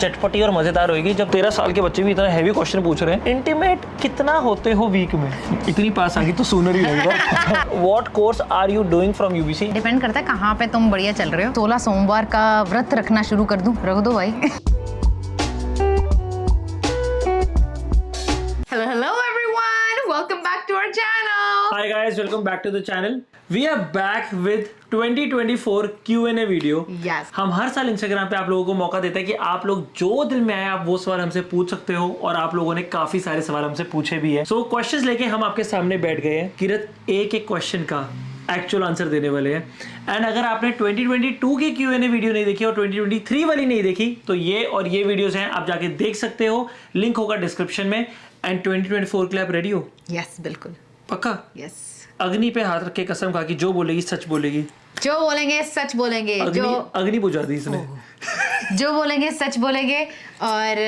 चटपटी और मजेदार होगी जब 13 साल के बच्चे भी इतना हैवी क्वेश्चन पूछ रहे हैं। इंटीमेट कितना होते हो वीक में? इतनी पास आ गई तो सूनर ही लगेगा। What course are you doing from UBC? Depend करता है कहाँ पे तुम बढ़िया चल रहे हो। 16 सोमवार का व्रत रखना शुरू कर दूं? रख दो भाई। Hello everyone, welcome back to our channel. Hi guys, welcome back to the channel. We are back with 2024 Q&A video. Yes. हम हर साल इंस्टाग्राम पे आप लोगों को मौका देते हैं कि आप लोग जो दिल में आए आप वो सवाल हमसे पूछ सकते हो, और आप लोगों ने काफी सारे सवाल हमसे पूछे भी है। सो क्वेश्चंस लेके हम आपके सामने बैठ गए हैं। किरत एक एक क्वेश्चन का एक्चुअल आंसर देने वाले हैं। एंड अगर आपने 2022 की Q&A वीडियो नहीं देखी और 2023 वाली नहीं देखी तो ये और ये वीडियोस हैं, आप जाके देख सकते हो, लिंक होगा डिस्क्रिप्शन में। एंड 2024 के लिए आप रेडी हो? यस, बिल्कुल पक्का? यस। अग्नि पे हाथ रख के कसम खा कि जो बोलेगी सच बोलेगी। जो बोलेंगे सच बोलेंगे। अग्नि बुझा दी इसने। जो बोलेंगे सच बोलेंगे और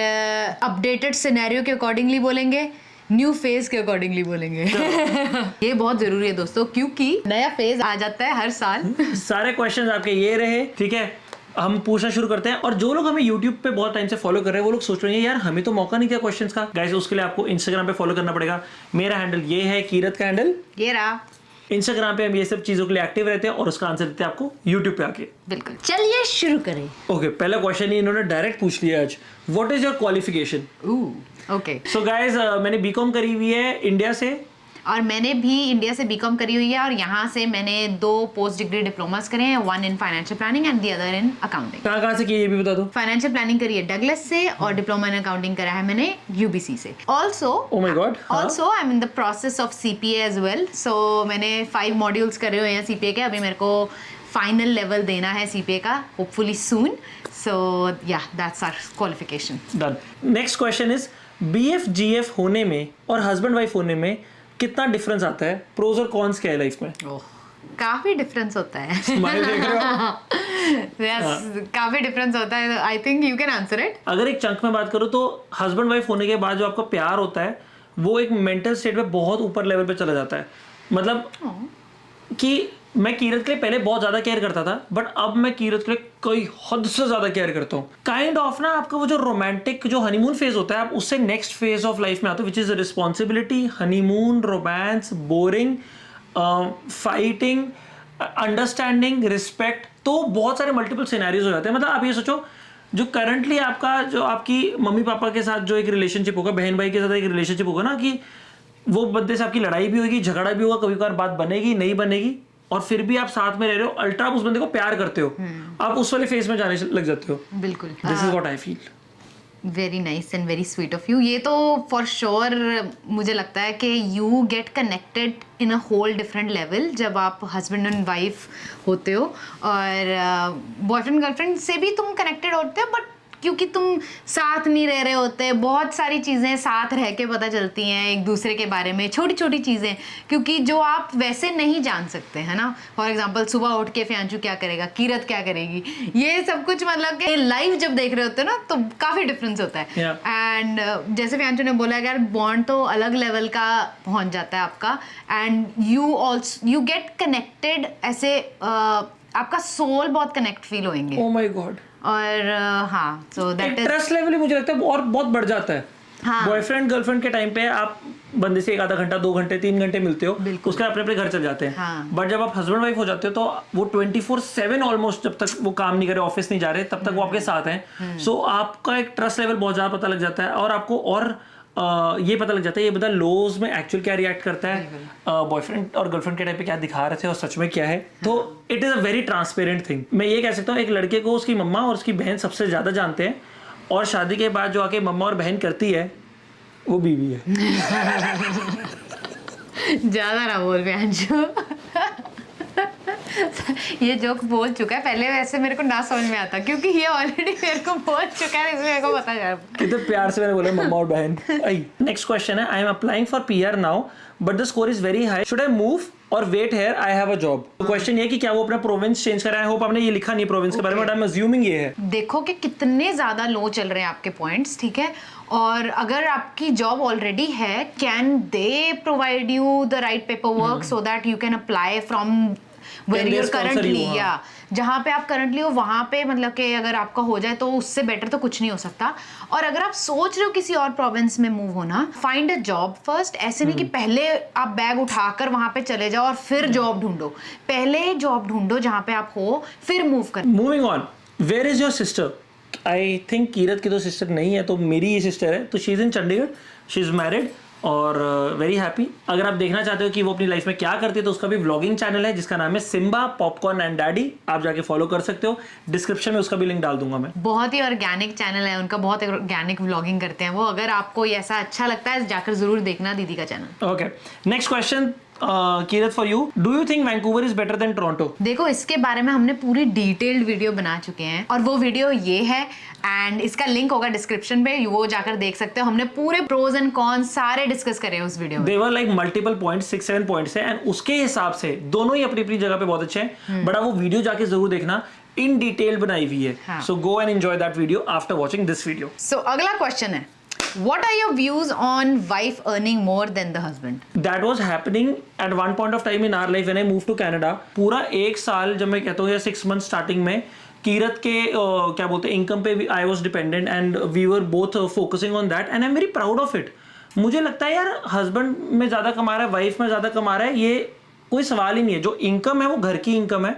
अपडेटेड सिनेरियो के अकॉर्डिंगली बोलेंगे, न्यू फेज के अकॉर्डिंगली बोलेंगे। ये बहुत जरूरी है दोस्तों, क्योंकि नया फेज आ जाता है हर साल। सारे क्वेश्चंस आपके ये रहे, ठीक है? हम पूछना शुरू करते हैं। और जो लोग हमें YouTube पे बहुत टाइम से फॉलो कर रहे हैं वो लोग सोच रहे हैं यार हमें तो मौका नहीं दिया क्वेश्चंस का। गाइस उसके लिए आपको Instagram पे फॉलो करना पड़ेगा। मेरा हैंडल ये है, कीरत का हैंडल ये रहा। Instagram पे हम ये सब चीजों के लिए एक्टिव रहते हैं और उसका आंसर देते हैं आपको YouTube पे आके। बिल्कुल, चलिए शुरू करें। ओके, पहला क्वेश्चन ही इन्होंने डायरेक्ट पूछ लिया आज। What is your qualification? Okay. So guys मैंने बीकॉम करी हुई है इंडिया से, और मैंने भी इंडिया से बीकॉम करी हुई है, और यहाँ से मैंने 2 पोस्ट डिग्री डिप्लोमास करे हैं, one in financial planning and the other in accounting. कहाँ से की ये भी बता दो। फाइनेंशियल प्लानिंग करी है डगलस से, और डिप्लोमा इन अकाउंटिंग करा है मैंने यूबीसी से। Also oh my god, also I am in the process of CPA as well. So मैंने 5 मॉड्यूल्स करे हुए हैं सीपीए के। अभी मेरे को फाइनल लेवल देना है सीपीए का, hopefully soon. So yeah that's our qualification. Done. Next question is BF GF होने में और हस्बैंड वाइफ होने में कितना डिफरेंस आता है? प्रोज और कॉन्स क्या है लाइफ में? काफी डिफरेंस होता है। स्माइल देख रहे हो? Yes, काफी डिफरेंस होता है। I think you can answer it. अगर एक चंक में बात करूं तो हस्बैंड वाइफ होने के बाद जो आपका प्यार होता है वो एक मेंटल स्टेट में बहुत ऊपर लेवल पे चला जाता है। मतलब कि मैं कीरत के लिए पहले बहुत ज्यादा केयर करता था, बट अब मैं कीरत के लिए कई हद से ज्यादा केयर करता हूँ। काइंड ऑफ ना आपका वो जो रोमांटिक जो हनीमून फेज होता है, आप उससे नेक्स्ट फेज ऑफ लाइफ में आते हो, which is responsibility, honeymoon, romance, boring, fighting, understanding, respect. तो बहुत सारे मल्टीपल सिनेरियोज हो जाते हैं। मतलब आप ये सोचो जो करंटली आपका जो आपकी मम्मी पापा के साथ जो एक रिलेशनशिप होगा, बहन भाई के साथ एक रिलेशनशिप होगा ना, कि वो बंदे से आपकी लड़ाई भी होगी, झगड़ा भी होगा, कभी कभार बात बनेगी नहीं बनेगी, और फिर भी आप साथ में रह रहे हो, अल्ट्रा आप उस बंदे को प्यार करते हो, आप उस वाले फेज में जाने लग जाते हो। बिल्कुल, this is what I feel. Very nice and very sweet of you. ये तो फॉर श्योर मुझे लगता है कि you get connected in a whole different level जब आप हस्बैंड एंड वाइफ होते हो, और बॉयफ्रेंड गर्लफ्रेंड से भी तुम कनेक्टेड होते हो, बट क्योंकि तुम साथ नहीं रह रहे होते, बहुत सारी चीज़ें साथ रह के पता चलती हैं एक दूसरे के बारे में, छोटी छोटी चीज़ें, क्योंकि जो आप वैसे नहीं जान सकते है ना। फॉर एग्जांपल सुबह उठ के फियांशु क्या करेगा, कीरत क्या करेगी, ये सब कुछ मतलब कि लाइव जब देख रहे होते हो ना तो काफ़ी डिफरेंस होता है। एंड जैसे फियांशु ने बोला यार बॉन्ड तो अलग लेवल का पहुँच जाता है आपका, एंड यू गेट कनेक्टेड, ऐसे आपका सोल बहुत कनेक्ट फील होंगे। ओह माय गॉड। और हाँ, so that is trust level मुझे लगता है और बहुत बढ़ जाता है। हाँ। बॉयफ्रेंड गर्लफ्रेंड के टाइम पे आप बंदे से 1 आधा घंटा 2 घंटे 3 घंटे मिलते हो, उसके अपने अपने घर चल जाते हैं। हाँ। बट जब आप हस्बैंड वाइफ हो जाते हो तो वो 24/7 ऑलमोस्ट, जब तक वो काम नहीं करे, ऑफिस नहीं जा रहे, तब तक वो आपके साथ हैं। सो आपका एक ट्रस्ट लेवल बहुत ज्यादा पता लग जाता है, और आपको और ये पता लग जाता है ये बंदा लोज में एक्चुअल क्या रिएक्ट करता है, बॉयफ्रेंड और गर्लफ्रेंड के टाइम पे क्या दिखा रहे थे और सच में क्या है। तो it is a very transparent thing. मैं ये कह सकता हूँ एक लड़के को उसकी मम्मा और उसकी बहन सबसे ज्यादा जानते हैं, और शादी के बाद जो आके मम्मा और बहन करती है वो बीवी है। ज्यादा ना बोल प्रियांशु। ये जोक बोल चुका है पहले, वैसे मेरे को ना समझ में आता क्योंकि ये ऑलरेडी मेरे को बोल चुका है, इसलिए मेरे को पता चला। कितने प्यार से मैंने बोला मम्मा और बहन। नेक्स्ट क्वेश्चन है, I am applying for PR now but the score is very high, should I move or wait here, I have a job. तो क्वेश्चन ये कि क्या वो अपना प्रोविंस चेंज कर रहा है। आई होप आपने ये लिखा नहीं प्रोविंस के बारे में, बट आई एम अज्यूमिंग ये है। देखो कि कितने ज्यादा लो चल रहे हैं आपके पॉइंट्स, ठीक है, और अगर आपकी जॉब ऑलरेडी है, can they provide you the right paper work so that you can apply from where they your sponsor currently, you, या जहाँ पे आप करंटली हो वहाँ पे मतलब कि अगर आपका हो जाए तो उससे बेटर तो कुछ नहीं हो सकता। और अगर आप सोच रहे हो किसी और प्रोविंस में मूव होना, फाइंड अ जॉब फर्स्ट। ऐसे नहीं कि पहले आप बैग उठाकर वहाँ पे चले जाओ और फिर जॉब ढूंढो, पहले जॉब ढूंढो जहाँ पे आप हो, फिर मूव कर। Moving on, where is your sister? I think Kirat की तो सिस्टर नहीं है, तो मेरी ये सिस्टर है, तो she is in Chandigarh, she is married और वेरी हैप्पी। अगर आप देखना चाहते हो कि वो अपनी लाइफ में क्या करती है तो उसका भी व्लॉगिंग चैनल है जिसका नाम है सिम्बा पॉपकॉर्न एंड डैडी, आप जाके फॉलो कर सकते हो, डिस्क्रिप्शन में उसका भी लिंक डाल दूंगा मैं। बहुत ही ऑर्गेनिक चैनल है उनका, बहुत ऑर्गेनिक व्लॉगिंग करते हैं वो। अगर आपको ऐसा अच्छा लगता है जाकर जरूर देखना दीदी का channel. Okay, next question Kirat for you, do you think Vancouver is better than Toronto? देखो इसके बारे में हमने पूरी डिटेल्ड वीडियो बना चुके हैं और वो वीडियो ये है, एंड इसका लिंक होगा डिस्क्रिप्शन पे, वो जाकर देख सकते हो। हमने पूरे प्रोज एंड कॉन्स सारे डिस्कस करे हैं उस वीडियो में। देवर लाइक मल्टीपल पॉइंट्स, 6-7 पॉइंट्स है, एंड उसके हिसाब से दोनों ही अपनी अपनी जगह पे बहुत अच्छे हैं, बट आप वो वीडियो जाके जरूर देखना, इन डिटेल बनाई हुई है। So go and enjoy that video after watching this video. So अगला क्वेश्चन है, what are your views on wife earning more than the husband? That was happening at one point of time in our life when I moved to Canada. पूरा एक साल जब मैं कहता हूँ या 6 months स्टार्टिंग में कीरत के क्या बोलते हैं इनकम पे I was dependent and we were both focusing on that and I am very proud of it. मुझे लगता है यार हस्बैंड में ज़्यादा कमा रहा है, वाइफ में ज़्यादा कमा रहा है, ये कोई सवाल ही नहीं है। जो इनकम है वो घर की इनकम है,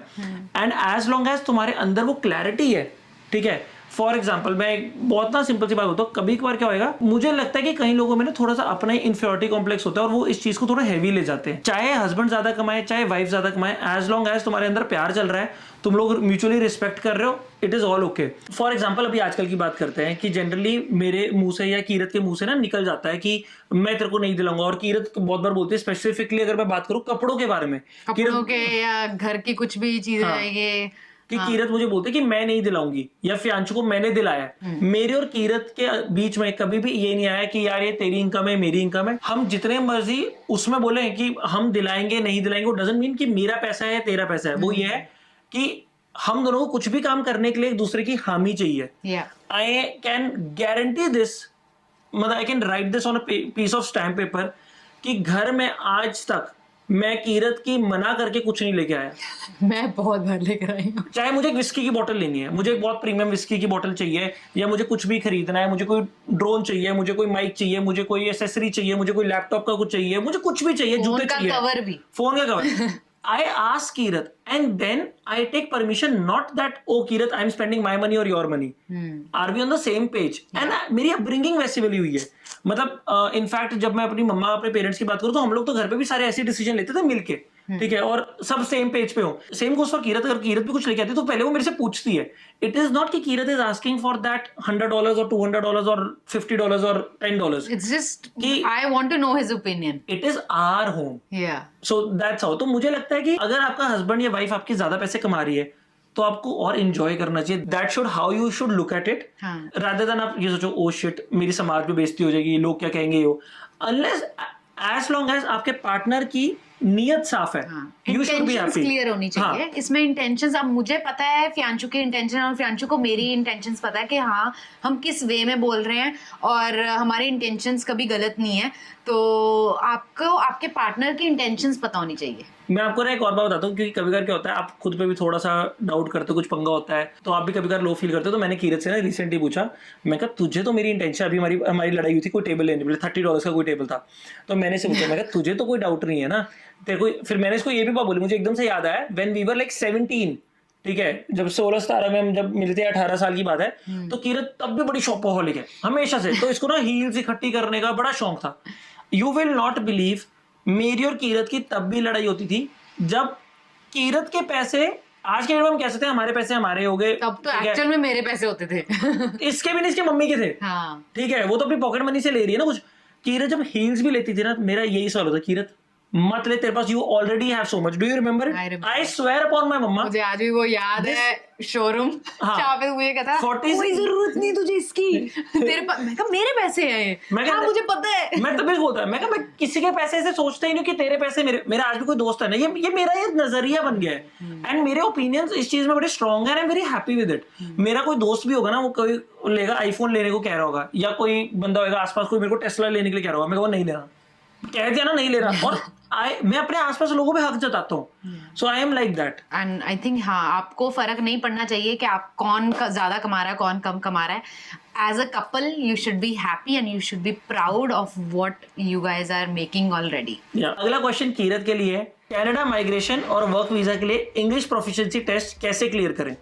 एंड एज लॉन्ग एज तुम्हारे अंदर वो क्लैरिटी है, ठीक है। फॉर एग्जाम्पल मैं एक बहुत ना सिंपल सी बात होता हूँ, कभी कभार क्या होएगा, मुझे लगता है कि कई लोगों में ना थोड़ा सा अपना ही इन्फियोरिटी कॉम्प्लेक्स होता है और वो इस चीज को थोड़ा हैवी ले जाते हैं। चाहे हस्बैंड ज्यादा कमाए चाहे वाइफ ज्यादा कमाए, एज लॉन्ग एज तुम्हारे अंदर प्यार चल रहा है, तुम लोग म्यूचुअली रिस्पेक्ट कर रहे हो, it is all okay. For example अभी आजकल की बात करते हैं कि जनरली मेरे मुंह से या कीरत के मुंह से ना निकल जाता है कि मैं तेरे को नहीं दिलाऊंगा, और कीरत बहुत बार बोलती है, स्पेसिफिकली अगर मैं बात करूँ कपड़ों के बारे में, कपड़ों के या घर की कुछ भी चीजें ये कि कीरत मुझे बोलते कि मैं नहीं दिलाऊंगी या फियांशु को मैंने दिलाया। मेरे और कीरत के बीच में कभी भी ये नहीं आया कि यार ये तेरी इनकम है मेरी इनकम है। हम जितने मर्जी उसमें बोले कि हम दिलाएंगे नहीं दिलाएंगे, वो डजंट मीन कि मेरा पैसा है तेरा पैसा है। वो ये है कि हम दोनों को कुछ भी काम करने के लिए एक दूसरे की हामी चाहिए। आई कैन गारंटी दिस, मतलब I can write this on a piece of stamp paper कि घर में आज तक मैं कीरत की मना करके कुछ नहीं लेके आया। मैं बहुत बार लेकर आई हूँ। चाहे मुझे एक विस्की की बोतल लेनी है, मुझे एक बहुत प्रीमियम विस्की की बोतल चाहिए, या मुझे कुछ भी खरीदना है, मुझे कोई ड्रोन चाहिए, मुझे कोई माइक चाहिए, मुझे कोई एसेसरी चाहिए, मुझे कोई लैपटॉप का कुछ चाहिए, मुझे कुछ भी चाहिए, जूते चाहिए, कवर भी, फोन का cover, I ask Kirat and then I take permission, not that oh Kirat I'm spending my money or your money. Are we on the same page? And मेरी अपब्रिंगिंग वैसी वाली हुई है। मतलब इनफैक्ट जब मैं अपनी मम्मा अपने पेरेंट्स की बात करूँ तो हम लोग तो घर पे भी सारे ऐसे डिसीजन लेते थे मिलके, ठीक है, और सब सेम पेज पे हो। सेम गोस फॉर कीरत, अगर कीरत भी कुछ लेके आती है तो पहले वो मेरे से पूछती है। इट इज नॉट कि Kirat is asking for that $100 और $200 और $50 और $10। It's just I want to know his opinion, it is our home, so that's how. तो मुझे लगता है कि अगर आपका हस्बैंड या वाइफ आपके ज्यादा पैसे कमा रही है तो आपको और एंजॉय करना चाहिए। That should how you should look at it, rather than आप ये सोचो ओ शिट मेरी समाज में बेइज्जती हो जाएगी, लोग क्या कहेंगे। हो अनलेस एज लॉन्ग एज आपके पार्टनर की नियत साफ है, you should be happy, clear होनी चाहिए। इसमें इंटेंशंस, अब मुझे पता है फियांशु के इंटेंशन और फियांशु को मेरी इंटेंशंस पता है कि हाँ हम किस वे में बोल रहे हैं और हमारे इंटेंशंस कभी गलत नहीं है। तो आपको आपके पार्टनर की इंटेंशंस पता होनी चाहिए। मैं आपको ना एक और बात बताता हूँ, क्योंकि कभी कभार क्या होता है आप खुद पे भी थोड़ा सा डाउट करते हो, कुछ पंगा होता है तो आप भी कभी कभार लो फील करते हो। तो मैंने कीरत से ना रिसेंटली पूछा, मैं कहा तुझे तो मेरी इंटेंशन, अभी हमारी लड़ाई हुई थी कोई टेबल लेने के लिए, $30 का कोई टेबल था, तो मैंने से पूछा, मैं कहा तुझे तो कोई डाउट नहीं है ना तेरे को। फिर मैंने इसको ये भी बात बोली, मुझे एकदम से याद आया व्हेन वी वर लाइक 17, ठीक है, जब 16-17 में हम जब मिलते हैं, 18 साल की बात है, तो कीरत तब भी बड़ी शॉपहॉलिक है हमेशा से, तो इसको ना हील्स इकट्ठी करने का बड़ा शौक था। यू विल नॉट बिलीव, मेरी और कीरत की तब भी लड़ाई होती थी जब कीरत के पैसे, आज के डेट में हम कह सकते हैं हमारे पैसे हमारे हो गए, तब तो एक्चुअल में मेरे पैसे होते थे इसके भी नहीं, इसके मम्मी के थे, ठीक है, वो तो अपनी पॉकेट मनी से ले रही है ना कुछ। कीरत जब हील्स भी लेती थी ना, मेरा यही सवाल होता, कीरत मत ले, तेरे पास you already have so much, do you remember it? I swear upon my mamma, मुझे आज भी वो याद है शोरूम जहाँ पे मुझे कहता कोई जरूरत नहीं तुझे इसकी, तेरे पास, मैं कहा मेरे पैसे हैं, हाँ मुझे पता है, मैं तभी बोलता है, मैं कहा मैं किसी के पैसे ऐसे सोचता ही नहीं कि तेरे पैसे मेरे। मेरा आज भी कोई दोस्त है ना, ये मेरा ये नजरिया बन गया है, एंड मेरे ओपिनियंस इस चीज में बड़े स्ट्रॉन्ग है, I am very happy with it. मेरा कोई दोस्त भी होगा ना, वो कोई लेगा आईफोन लेने को कह रहा होगा, या कोई बंदा होगा आसपास कोई मेरे को टेस्ला लेने के लिए कह रहा होगा, मैं कहूँ नहीं लेना, कह दिया ना नहीं ले रहा, और मैं अपने आसपास लोगों पे हक जताता हूँ, so I am like that. And I think हाँ, आपको फर्क नहीं पड़ना चाहिए कि आप कौन ज्यादा कमा रहा है कौन कम कमा रहा है। As a couple you should be happy and you should be proud of what you guys are making already. अगला क्वेश्चन कीरत के लिए है, कनाडा माइग्रेशन और वर्क वीजा के लिए इंग्लिश प्रोफिशिएंसी टेस्ट कैसे क्लियर करें?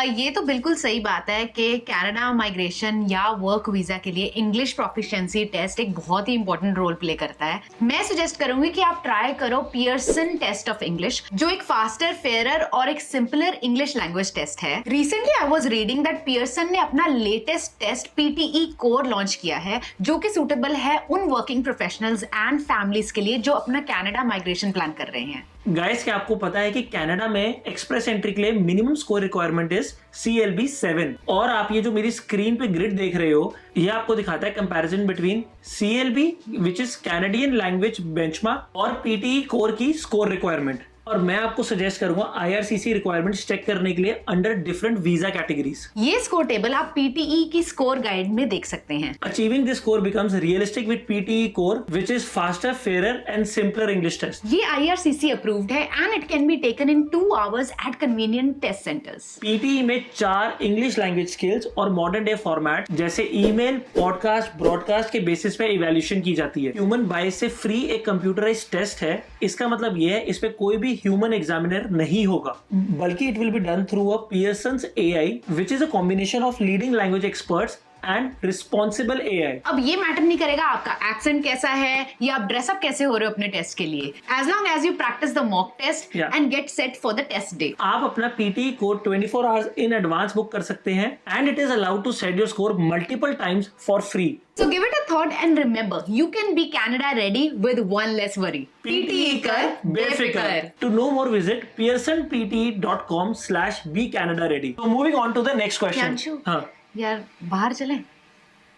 ये तो बिल्कुल सही बात है कि कनाडा माइग्रेशन या वर्क वीजा के लिए इंग्लिश प्रोफिशिएंसी टेस्ट एक बहुत ही इंपॉर्टेंट रोल प्ले करता है। मैं सजेस्ट करूंगी कि आप ट्राई करो पियर्सन टेस्ट ऑफ इंग्लिश, जो एक फास्टर, फेयरर और एक सिंपलर इंग्लिश लैंग्वेज टेस्ट है। Recently I was reading that Pearson ने अपना latest test PTE core launch किया है, जो कि सूटेबल है उन वर्किंग प्रोफेशनल्स एंड फैमिलीज के लिए जो अपना कनाडा माइग्रेशन प्लान कर रहे हैं। गाइस, क्या आपको पता है कि कनाडा में एक्सप्रेस एंट्री के लिए minimum score requirement is CLB 7, और आप ये जो मेरी स्क्रीन पे ग्रिड देख रहे हो, ये आपको दिखाता है comparison between CLB which is Canadian language benchmark और PTE कोर की स्कोर रिक्वायरमेंट। और मैं आपको सजेस्ट करूंगा IRCC रिक्वायरमेंट्स चेक करने के लिए अंडर डिफरेंट वीजा कैटेगरीज। ये स्कोर टेबल आप PTE की स्कोर गाइड में देख सकते हैं। Achieving this score becomes realistic with PTE core which is faster, fairer and simpler English test. ये IRCC अप्रूव्ड है and it can be taken in 2 hours at convenient test centres. PTE में 4 English language skills और modern day format जैसे email, podcast, broadcast के basis पे evaluation की जाती है। ह्यूमन बायस से फ्री एक कंप्यूटराइज्ड टेस्ट है। इसका मतलब ये है इस पे कोई भी ह्यूमन एग्जामिनर नहीं होगा, बल्कि it will be done through a Pearson's AI which is a combination of leading language experts and responsible AI। अब ये मैटर नहीं करेगा आपका एक्सेंट कैसा है या आप ड्रेसअप कैसे हो रहे हो अपने टेस्ट के लिए, as long as you practise the mock test and get set for the test day. आप अपना PTE code 24 hours in advance book कर सकते हैं and it is allowed to set your score multiple times for free. So give it a thought and remember, you can be Canada ready with one less worry. PTE कर बेफिक्र। To know more, visit pearsonpte.com/becanadaready. So moving on to the next question. Priyanshu, हाँ, यार बाहर चलें?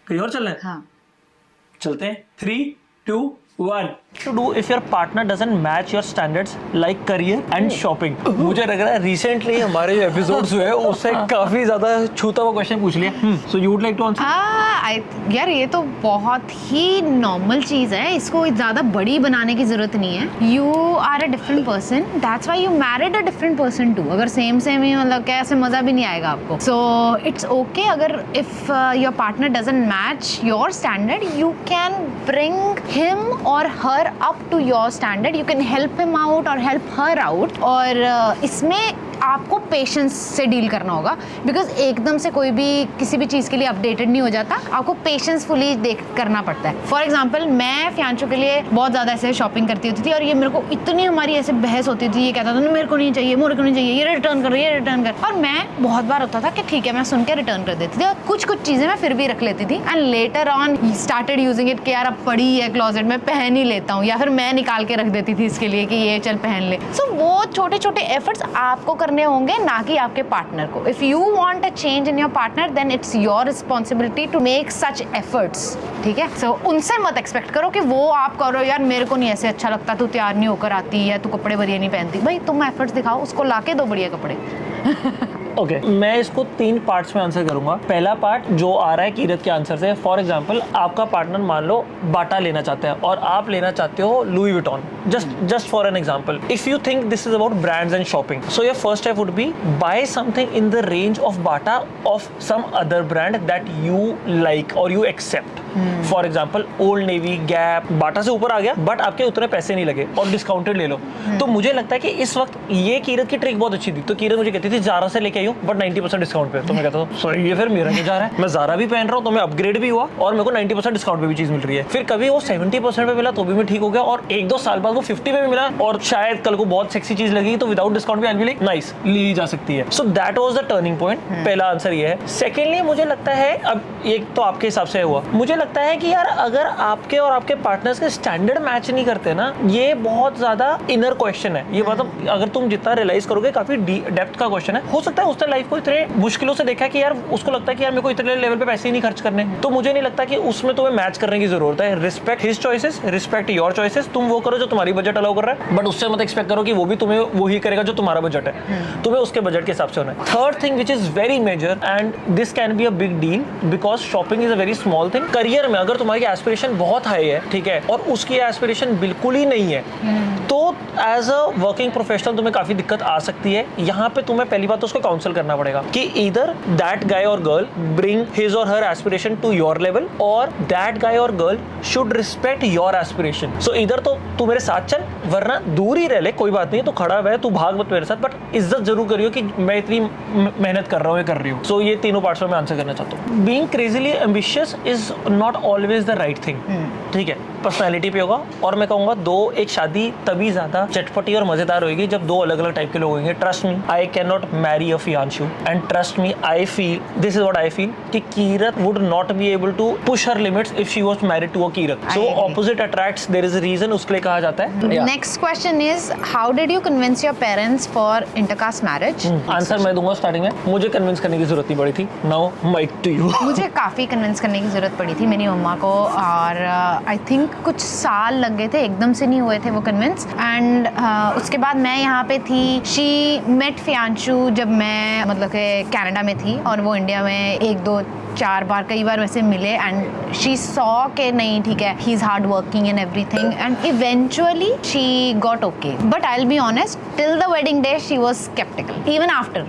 कहीं और चलना है? हाँ। चलते हैं। 3, 2, 1. To do if your partner doesn't match your standards like career and shopping. मुझे लग रहा है रिसेंटली हमारे जो एपिसोड्स हुए उससे काफी ज्यादा छूता हुआ क्वेश्चन पूछ लिया। So you would like to answer? यार ये तो बहुत ही नॉर्मल चीज है, इसको ज्यादा बड़ी बनाने की जरूरत नहीं है। You are a different person, that's why you married a different person too. अगर सेम ही मतलब क्या, ऐसे मजा भी नहीं आएगा आपको। सो इट्स ओके अगर if your partner doesn't match your standard, you can bring him or her up to your standard. You can help him out or help her out. और इसमें आपको पेशेंस से डील करना होगा, because एकदम से कोई भी किसी भी चीज़ के लिए अपडेटेड नहीं हो जाता। आपको पेशेंसफुली देख करना पड़ता है। फॉर एग्जाम्पल, मैं फ्यांशु के लिए बहुत ज़्यादा ऐसे शॉपिंग करती होती थी और ये मेरे को इतनी हमारी ऐसे बहस होती थी। ये कहता था मेरे को नहीं चाहिए, मेरे को नहीं चाहिए, ये रिटर्न कर, ये रिटर्न कर। और मैं बहुत बार होता था कि ठीक है, मैं सुन के रिटर्न कर देती थी और कुछ चीज़ें मैं फिर भी रख लेती थी। And later on started using it कि यार अब पड़ी है क्लोजेट में, पहन ही लेता हूँ, या फिर मैं निकाल के रख देती थी इसके लिए कि ये चल पहन ले। सो वो छोटे छोटे एफर्ट्स आपको करने होंगे, ना कि आपके पार्टनर को। If you want a change in your partner, then it's your responsibility to make such efforts. ठीक है, सो उनसे मत एक्सपेक्ट करो कि वो आप करो यार मेरे को नहीं ऐसे अच्छा लगता, तू तैयार नहीं होकर आती है, तू कपड़े बढ़िया नहीं पहनती। भाई तुम एफर्ट्स दिखाओ, उसको लाके दो बढ़िया कपड़े। ओके, मैं इसको 3 पार्ट्स में आंसर करूंगा। पहला पार्ट जो आ रहा है कीरत के आंसर से, फॉर एग्जांपल आपका पार्टनर मान लो बाटा लेना चाहता है और आप लेना चाहते हो Louis Vuitton, just for an example. If you think this is about brands and shopping, so your first step would be buy something in the range of Bata of some other brand that you like और you accept. For example Old Navy, Gap, Bata से ऊपर आ गया but आपके उतने पैसे नहीं लगे और डिस्काउंटेड ले लो। तो मुझे लगता है कि इस वक्त ये कीरत की ट्रिक बहुत अच्छी थी। तो कीरत मुझे कहती थी ज़ारा से लेके आई हूँ बट 90% डिस्काउंट पे। तो मैं कहता हूँ सॉरी, ये फिर मेरा नहीं जा रहा है, मैं ज़ारा भी पहन रहा हूँ तो मैं अपग्रेड भी हुआ और मेरे को 90% डिस्काउंट पे भी चीज़ मिल रही है। फिर कभी वो 70% पे मिला तो भी मैं ठीक हो गया और 1-2 साल बाद वो 50 पे भी मिला और शायद कल को बहुत सेक्सी चीज़ लगी तो विदाउट डिस्काउंट भी लाइक नाइस ली जा सकती है। So that was the turning point. पहला आंसर ये है। सेकेंडली मुझे लगता है, अब एक तो आपके हिसाब से हुआ, मुझे लगता है कि यार अगर आपके और आपके पार्टनर्स के स्टैंडर्ड मैच नहीं करते ना, ये बहुत ज्यादा इनर क्वेश्चन है। ये मतलब अगर तुम जितना रियलाइज करोगे काफी डेप्थ का क्वेश्चन है। हो सकता है उसने लाइफ को इतने मुश्किलों से देखा है कि यार उसको लगता है कि यार मेरे को इतने लेवल पे पैसे ही नहीं खर्च करने, तो मुझे नहीं लगता कि उसमें तुम्हें मैच करने की जरूरत है। Respect his choices, respect your choices. तुम वो करो जो तुम्हारी बजट अलाउ कर रहा है, बट उससे मत एक्सपेक्ट करो कि वो भी तुम्हें वही करेगा जो तुम्हारा बजट है। तुम्हें उसके बजट के हिसाब से होना है। Third thing which is very major and this can be a big deal because shopping is a very small thing. Career में अगर तुम्हारी एस्पिरेशन बहुत हाई है, ठीक है, और उसकी एस्पिरेशन बिल्कुल ही नहीं है, तो एज अ वर्किंग प्रोफेशनल तुम्हें काफी दिक्कत आ सकती है। यहाँ पे तुम्हें पहली बात तो उसको काउंसिल करना पड़ेगा कि ईदर दैट गाय और गर्ल ब्रिंग हिज और her aspiration to your level और दैट गाय और girl should respect your aspiration. So इधर तो तू मेरे साथ चल, वरना दूर ही रह ले, कोई बात नहीं, तू खड़ा है, तू भाग मत मेरे साथ, बट इज्जत जरूर करियो कि मैं इतनी मेहनत कर रहा हूँ, ये कर रही हूँ। सो ये तीनों पार्ट्स में मैं आंसर करना चाहता हूँ। Being crazily ambitious is not always the right thing, ठीक है, पर्सनैलिटी पे होगा। और मैं कहूँगा एक शादी तभी ज्यादा चटपटी और मजेदार होगी जब दो अलग अलग टाइप के लोग होंगे। Trust me, I can not marry a Fiyanshu and trust me, I feel this is what I feel कि Keerat would not be able to push her limits if she was married to a Keerat. So opposite attracts, there is a reason, उसके लिए कहा जाता है। Next question is how did you convince your parents for intercaste marriage? Answer मैं दूंगा starting में। मुझे convince करने की जरूरत नहीं पड़ी थी। Now mic to you. मुझे काफ़ी कन्विंस करने की ज़रूरत पड़ी थी मेरी मम्मा को, और आई थिंक कुछ साल लग गए थे, एकदम से नहीं हुए थे वो कन्विंस। एंड उसके बाद मैं यहाँ पे थी, शी मेट फियांशु जब मैं मतलब कि कनाडा में थी, और वो इंडिया में 1-2-4 बार कई बार वैसे मिले, एंड शी सॉ के नहीं ठीक है, he is hard working and everything, and eventually she got okay. But I will be honest, till the wedding day she was sceptical. Even after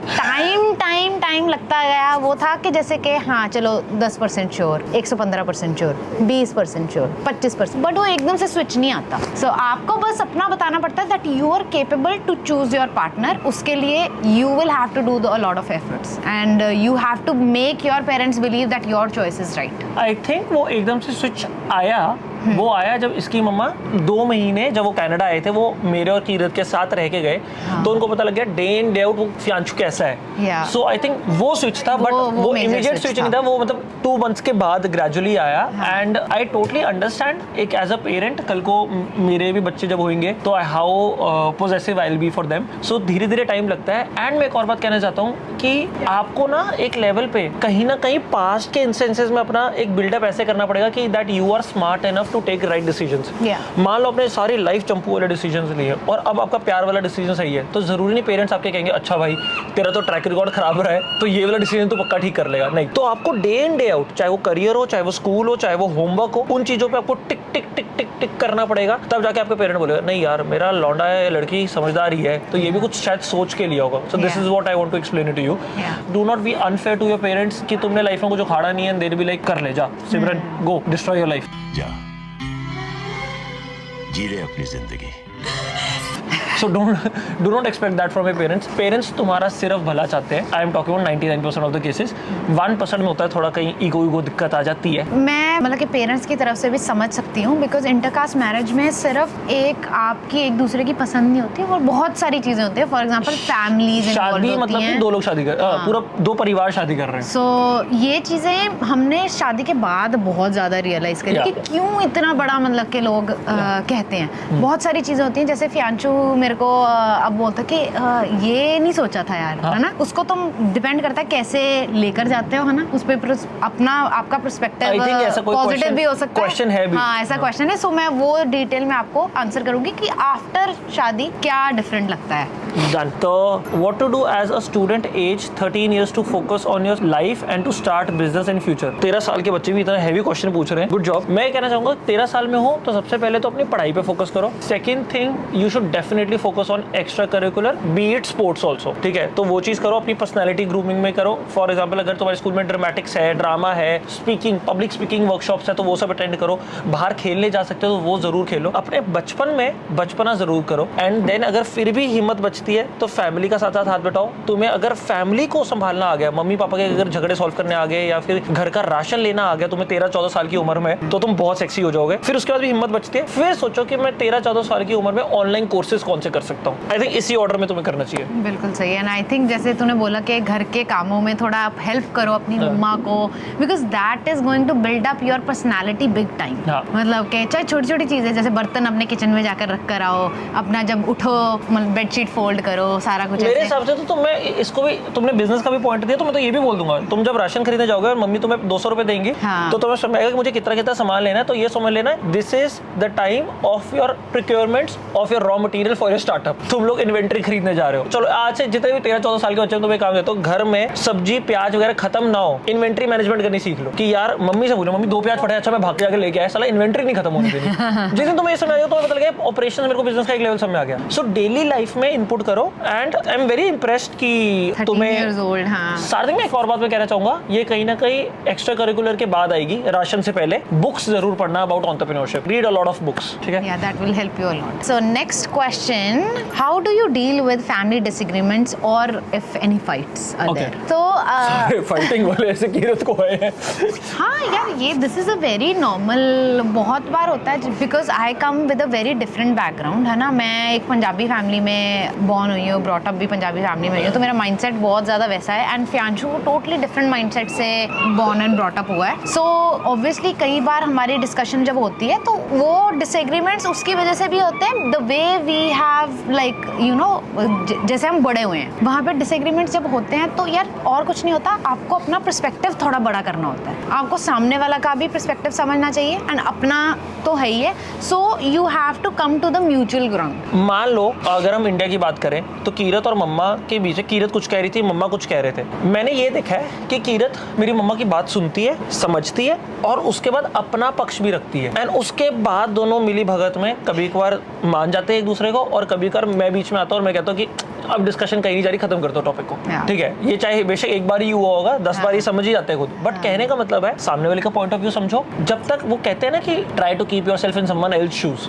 time लगता गया, वो था कि जैसे कि हाँ चलो 10% श्योर, 115% श्योर, 20% श्योर, 25%, बट वो एकदम से स्विच नहीं आता। सो आपको बस अपना बताना पड़ता है that you are capable to choose your partner. उसके लिए you will have to do a lot of efforts and you have to make your parents believe that your choice is right. I think वो एकदम से switch आया, वो आया जब इसकी मम्मा 2 महीने जब वो कनाडा आए थे, वो मेरे और कीरत के साथ रह के गए, तो उनको पता लग गया डे इन डे आउट वो फियांशु कैसा है। सो आई थिंक वो स्विच था, बट वो इमीडिएट स्विच नहीं था, वो मतलब 2 मंथ्स के बाद ग्रेजुअली आया। एंड आई टोटली अंडरस्टैंड, एक एज अ पेरेंट कल को मेरे भी बच्चे जब होंगे तो how possessive I will be for them. So धीरे धीरे टाइम लगता है। एंड मैं एक और बात कहना चाहता हूँ कि आपको ना एक लेवल पे कहीं ना कहीं पास्ट के इंस्टेंसेस में अपना एक बिल्डअप ऐसे करना पड़ेगा कि that you are smart enough to take right decisions. मान लो आपने सारी लाइफ चंपू वाले डिसीजंस लिए और अब आपका प्यार वाला डिसीजन सही है, तो जरूरी नहीं पेरेंट्स आपके कहेंगे अच्छा भाई तेरा तो ट्रैक रिकॉर्ड खराब रहा है तो ये वाला डिसीजन तो पक्का ठीक कर लेगा। नहीं, तो आपको डे इन डे आउट, चाहे वो करियर हो, चाहे वो स्कूल हो, चाहे वो होमवर्क हो, उन चीजों पे आपको टिक टिक टिक टिक टिक करना पड़ेगा। तब जाके आपके पेरेंट बोलेगा नहीं यार मेरा लौंडा है, लड़की समझदार ही है, तो ये भी कुछ शायद सोच के लिया होगा। So this is what I want to explain it to you. Do not be unfair to your parents कि तुमने लाइफ में कुछ उखाड़ा नहीं है, दे बी लाइक कर ले जा सिमरन, गो डिस्ट्रॉय योर लाइफ, जा जी ले अपनी जिंदगी। So do not expect that from your parents. Parents तुम्हारा सिर्फ भला चाहते हैं। I am talking about 99% of the cases. 1% में होता है थोड़ा कहीं ईगो दिक्कत आ जाती है। मैं मतलब कि पेरेंट्स की तरफ से भी समझ सकती हूँ, बिकॉज इंटरकास्ट मैरिज में सिर्फ आपकी एक दूसरे की पसंद नहीं होती, और बहुत सारी चीजें होती है। फॉर एग्जाम्पल फैमिलीज शादी मतलब कि 2 लोग शादी कर, पूरा 2 परिवार शादी कर रहे हैं। सो ये चीजें हमने शादी के बाद बहुत ज्यादा रियलाइज करी कि क्यों इतना बड़ा मतलब के लोग कहते हैं। बहुत सारी चीजें होती हैं, जैसे फियांशु मेरे को अब बोलता कि ये नहीं सोचा था यार, है ना। उसको तुम डिपेंड करता है कैसे लेकर जाते हो, है ना, उस पर अपना आपका पर्सपेक्टिव पॉजिटिव भी हो सकता है। हाँ, ऐसा क्वेश्चन है। सो मैं वो डिटेल में आपको आंसर करूंगी कि आफ्टर शादी क्या डिफरेंट लगता है। Done. तो what to do as a student age 13 years to focus on your life and to start business in future। 13 साल के बच्चे भी इतना हैवी क्वेश्चन पूछ रहे हैं, गुड जॉब। मैं कहना चाहूंगा 13 साल में हो तो सबसे पहले तो अपनी पढ़ाई पे फोकस करो। Second thing, you should definitely focus on extra curricular, B it sports also, ठीक है। तो वो चीज करो, अपनी पर्सनैलिटी ग्रूमिंग में करो। फॉर एग्जाम्पल अगर तुम्हारे स्कूल में ड्रामेटिक्स है, ड्रामा है, स्पीकिंग, पब्लिक स्पीकिंग वर्कशॉप्स है, तो वो सब अटेंड करो। बाहर खेलने जा सकते हो तो वो जरूर खेलो। अपने बचपन में बचपना जरूर करो। एंड देन अगर फिर भी हिम्मत बचती है तो फैमिली का साथ साथ हाथ बैठाओ। तुम्हें अगर फैमिली को संभालना आ गया, मम्मी पापा के अगर झगड़े सॉल्व करने आ गए, या फिर घर का राशन लेना आ गया तुम्हें 13-14 साल की उम्र में, तो तुम बहुत सेक्सी हो जाओगे। फिर उसके बाद भी हिम्मत बचती है, फिर सोचो कि मैं 13-14 साल की उम्र में ऑनलाइन कोर्सेज कौन से से कर सकता हूँ। आई थिंक इसी ऑर्डर में तुम्हें करना चाहिए। बिल्कुल सही है। एंड आई थिंक जैसे तूने बोला कि घर के कामों में थोड़ा आप हेल्प करो अपनी मम्मा को, because that is going to build up your personality big time. मतलब कि चाहे छोटी छोटी चीजें, जैसे बर्तन अपने किचन में जाकर रख कर आओ, अपना जब उठो बेडशीट फोल्ड करो, सारा कुछ। मेरे हिसाब से तो मैं इसको भी, तुमने बिजनेस का भी पॉइंट दिया, तो मैं तो ये भी बोल दूंगा, तुम जब राशन खरीदने जाओगे और मम्मी तुम्हें 200 रुपए देंगी, तो तुम्हें समझाएगा कि मुझे कितना कितना सामान लेना है, तो ये समझ लेना this is the time of your procurements of your raw material for your startup. तुम लोग इन्वेंट्री खरीदने जा रहे हो। चलो आज से जितने भी 13-14 साल के बच्चे हो, तुम्हें काम देता हूं, घर में सब्जी प्याज वगैरह खत्म ना हो, इन्वेंट्री मैनेजमेंट करनी सीख लो। कि यार मम्मी से बोलो, मम्मी 2 प्याज फटे, अच्छा मैं भाग के जाके लेके आया, साला इन्वेंट्री नहीं खत्म होने देनी। जिस दिन तुम्हें ये समझ आ गया तो पता लगा ऑपरेशन मेरे को बिजनेस का एक लेवल समझ आ गया। सो डेली लाइफ में इनपुट करो। And I am very impressed कि तुम्हें सार्थिक, मैं एक और बात मैं कहना चाहूंगा, ये कहीं ना कहीं एक्स्ट्रा करिकुलर के बाद आएगी, राशन से पहले बुक्स जरूर पढ़ना about entrepreneurship, read a lot of books, ठीक है? Yeah, that will help you a lot. So next question, how do you deal with family disagreements or if any fights are Okay. there? तो fighting वाले ऐसे कीरत को है। हाँ यार, ये this is a very normal, बहुत बार होता है, because I come with a very different background, है ना। मैं एक पंजाबी फैमिली में बॉर्न हुई हूँ, ब्रॉट अप भी पंजाबी फैमिली में हुई हूँ, तो मेरा माइंडसेट बहुत ज़्यादा वैसा है। एंड फियांशु टोटली डिफरेंट माइंडसेट से बॉर्न एंड ब्रॉट अप हुआ है। सो ऑब्वियसली कई बार हमारी डिस्कशन जब होती है तो वो डिसएग्रीमेंट्स उसकी वजह से भी होते हैं, the way we have like you know, जैसे हम बड़े हुए हैं, वहाँ पे डिसएग्रीमेंट्स जब होते हैं तो यार और कुछ नहीं होता, आपको अपना पर्सपेक्टिव थोड़ा बड़ा करना होता है, आपको सामने वाला का भी पर्सपेक्टिव समझना चाहिए एंड अपना तो है ही है। So you have to come to the mutual ground. मान लो अगर हम इंडिया की बात करें तो कीरत और मम्मा के बीच, कीरत कुछ कह रही थी, मम्मा कुछ कह रहे थे। मैंने ये देखा है कि कीरत मेरी मम्मा की बात सुनती है, समझती है और उसके बाद अपना पक्ष भी रखती है। एंड उसके बाद दोनों मिली भगत में कभी कभार मान जाते हैं एक दूसरे को, और कभी कभार मैं बीच में आता हूँ और मैं कहता हूँ कि अब डिस्कशन कहीं नहीं जा रही, खत्म कर दो टॉपिक को, ठीक है? ये चाहे बेशक एक बार ही हुआ होगा, 10 बार ही समझ ही जाते हैं खुद, बट कहने का मतलब है सामने वाले का पॉइंट ऑफ व्यू समझो। जब तक वो कहते हैं ना कि try to keep yourself in someone else shoes,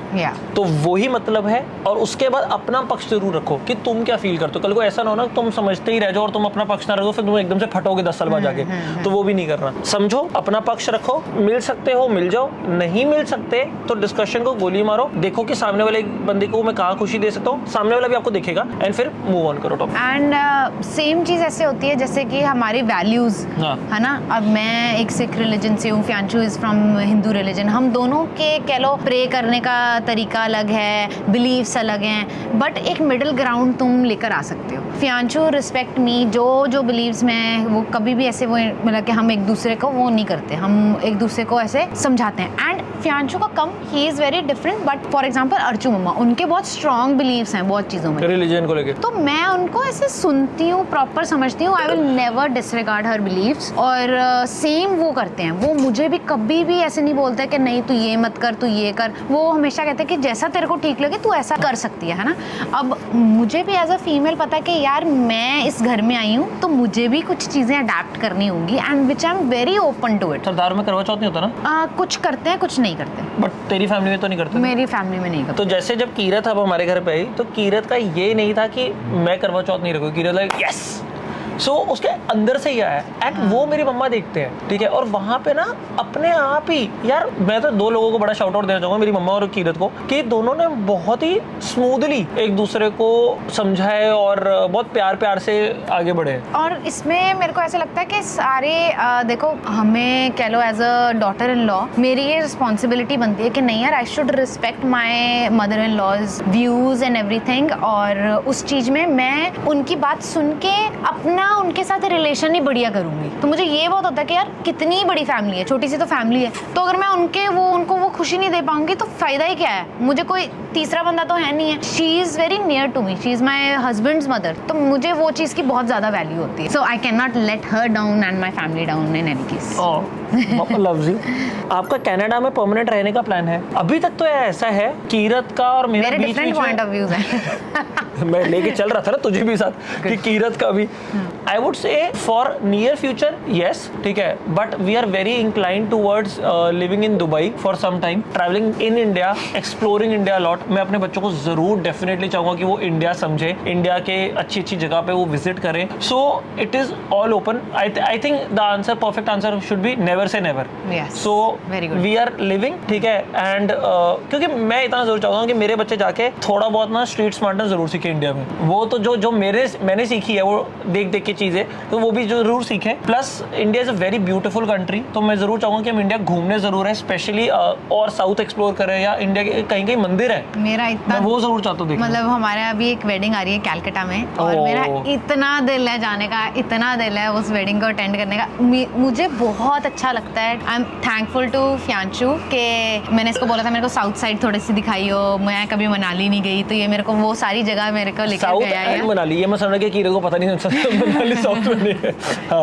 तो वही मतलब है। और उसके बाद अपना पक्ष जरूर रखो कि तुम क्या फील करते हो। कल को ऐसा ना हो ना तुम समझते ही रह जाओ और तुम अपना पक्ष ना रखो, फिर तुम एकदम से फटोगे 10 साल बाद जाके, तो वो भी नहीं करना। समझो, अपना पक्ष रखो, मिल सकते हो मिल जाओ, नहीं मिल सकते तो डिस्कशन को गोली मारो, देखो कि सामने वाले बंदे को मैं कहाँ खुशी दे सकता हूँ, सामने वाला भी आपको देखेगा, एंड फिर मूव ऑन करो टॉपिक। एंड सेम चीज़ ऐसे होती है जैसे कि हमारी वैल्यूज़, है ना। अब मैं एक सिख रिलीजन से हूँ, फियांशु इज़ फ्रॉम हिंदू रिलीजन, हम दोनों के कह लो प्रे करने का तरीका अलग है, बिलीव्स अलग हैं, बट एक मिडिल ग्राउंड तुम लेकर आ सकते हो। फियांशु रिस्पेक्ट मी, जो बिलीव्स में वो कभी भी ऐसे वो मतलब कि हम एक दूसरे को वो नहीं करते, हम एक दूसरे को ऐसे समझाते हैं। एंड फियांशु का कम, he is very different, but for example Archu मम्मा, उनके बहुत स्ट्रॉन्ग बिलीव्स हैं बहुत चीज़ों में, रिलीजन को लेकर, तो मैं उनको ऐसे सुनती हूँ, प्रॉपर समझती हूँ, I will never disregard her beliefs. और सेम वो करते हैं, वो मुझे भी कभी भी ऐसे नहीं बोलते कि नहीं तू ये मत कर, तू ये कर, वो हमेशा कहते हैं कि जैसा तेरे को ठीक लगे तू ऐसा कर सकती है ना। अब मुझे भी एज अ फीमेल पता है कि यार मैं इस घर में आई हूँ तो मुझे भी कुछ चीज़ें अडेप्ट करनी होंगी, and which I am very open to it. सरदार में करवा चौथ नहीं होता ना? कुछ करते हैं कुछ नहीं करते। बट तेरी फैमिली में तो नहीं करते? मेरी फैमिली में नहीं करते। तो जैसे जब कीरत अब हमारे घर पे आई तो कीरत का ये नहीं था कि मैं करवा चौथ नहीं रखूँ, कीरत लाइक यस, सो उसके अंदर से ही आया एंड वो मेरी मम्मा देखते हैं, ठीक है? और वहाँ पे ना अपने आप ही, यार मैं तो 2 लोगों को बड़ा शाउट आउट देना चाहूँगा, मेरी मम्मा और कीरत को, कि दोनों ने बहुत ही स्मूथली एक दूसरे को समझाए और बहुत प्यार प्यार से आगे बढ़े। और इसमें मेरे को ऐसा लगता है कि सारे देखो, हमें कह लो as a daughter in law मेरी ये रिस्पॉन्सिबिलिटी बनती है कि नहीं यार, I should respect my mother in law's views and everything, और उस चीज़ में मैं उनकी बात सुन के अपना उनके साथ रिलेशन ही बढ़िया करूंगी। तो मुझे ये बहुत होता है कि यार कितनी बड़ी फैमिली है, छोटी सी तो फैमिली है, तो अगर मैं उनको वो खुशी नहीं दे पाऊंगी तो फायदा ही क्या है, मुझे कोई तीसरा बंदा तो है नहीं है। She is very near to me, she is my husband's mother, तो मुझे वो चीज़ की बहुत ज़्यादा वैल्यू होती है। So I can not let her down and my family down in any case. Loves you. आपका कनाडा में परमानेंट रहने का प्लान है? अभी तक तो ऐसा है कीरत का और मेरा बीच डिफरेंट पॉइंट ऑफ व्यूज है। मैं लेके चल रहा था ना तुझे भी साथ कि कीरत का भी I would say for near future yes, ठीक है, but we are very incline towards living in Dubai for some time, travelling in India, exploring India lot. मैं अपने बच्चों को जरूर डेफिनेटली चाहूंगा कि वो इंडिया समझे, इंडिया के अच्छी अच्छी जगह पे वो विजिट करें। So it is all open. I think the answer, perfect answer should be never say never. So we are living, ठीक है, एंड क्योंकि मैं इतना जरूर चाहता हूँ कि मेरे बच्चे जाके थोड़ा बहुत ना स्ट्रीट स्मार्टनेस जरूर सीखे इंडिया में। वो तो जो मैंने सीखी है वो देख देख के चीजें, तो वो भी जरूर सीखें। Plus India is a very beautiful country, तो मैं जरूर चाहूंगा कि हम इंडिया घूमने जरूर है, स्पेशली और साउथ एक्सप्लोर करें, या इंडिया के कहीं कहीं मंदिर है, मेरा इतना मैं वो जरूर चाहता हूँ देखना। मतलब हमारे अभी एक वेडिंग आ रही है कैलकाटा में, और मेरा इतना दिल है जाने का, इतना दिल है उस वेडिंग को अटेंड करने का। मुझे बहुत अच्छा लगता है। आई एम थैंकफुल टू फ्यांचू के मैंने इसको बोला था मेरे को साउथ साइड थोड़ी सी दिखाई हो, मैं कभी मनाली नहीं गई, तो ये मेरे को वो सारी जगह मेरे को लेकर गया है। मनाली, ये मैं समझ गया कीरत को पता नहीं मनाली साउथ में नहीं है।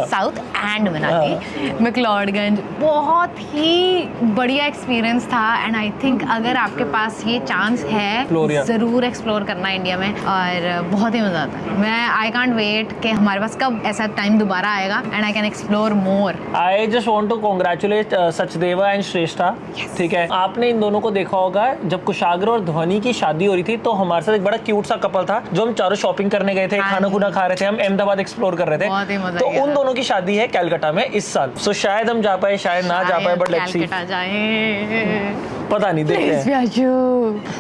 साउथ एंड मनाली, मैक्लोडगंज, बहुत ही बढ़िया एक्सपीरियंस था। एंड आई थिंक अगर आपके पास ये चांस है जरूर एक्सप्लोर करना इंडिया में, और बहुत ही मजा आता है। मैं आई कांट वेट कि हमारे पास कब ऐसा टाइम दोबारा आएगा and I can explore more. I just want to congratulate Sachdeva and Shreshtha, ठीक है। आपने इन दोनों को देखा होगा जब कुशाग्र और ध्वनि की शादी हो रही थी, तो हमारे साथ एक बड़ा क्यूट सा कपल था, जो हम चारों शॉपिंग करने गए थे, खाना खुना खा रहे थे, हम अहमदाबाद एक्सप्लोर कर रहे थे। तो उन दोनों की शादी है कैलकाटा में इस साल। सो शायद हम जा पाए, शायद ना जा पाए, बट लेट्स सी, पता नहीं, देखते हैं।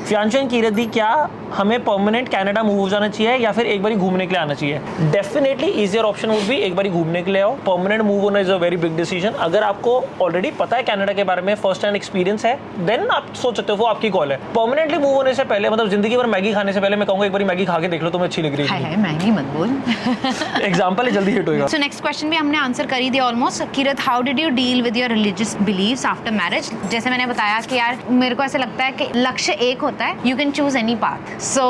फ्यांचू एंड कीरत दी, क्या हमें परमानेंट कनाडा मूव हो जाना चाहिए या फिर एक बारी घूमने के लिए आना चाहिए? Definitely easier option would be एक बारी घूमने के लिए आओ। परमानेंट मूव होना is a very big decision. अगर आपको ऑलरेडी पता है कनाडा के बारे में, फर्स्ट हैंड एक्सपीरियंस है, देन आप सोच सकते हो, वो आपकी कॉल है। परमानेंटली मूव होने से पहले, मतलब जिंदगी भर मैगी खाने से पहले, मैं कहूंगा एक बारी मैगी खा के देख लो, तुम्हें अच्छी लग रही है। मैगी मत बोल। एग्जांपल है, जल्दी हिट होएगा। सो नेक्स्ट क्वेश्चन भी हमने आंसर कर ही दिया almost. Keerat, how did you deal with your religious beliefs after marriage? जैसे मैंने बताया कि यार मेरे को ऐसा लगता है कि लक्ष्य एक होता है, you can choose any path. So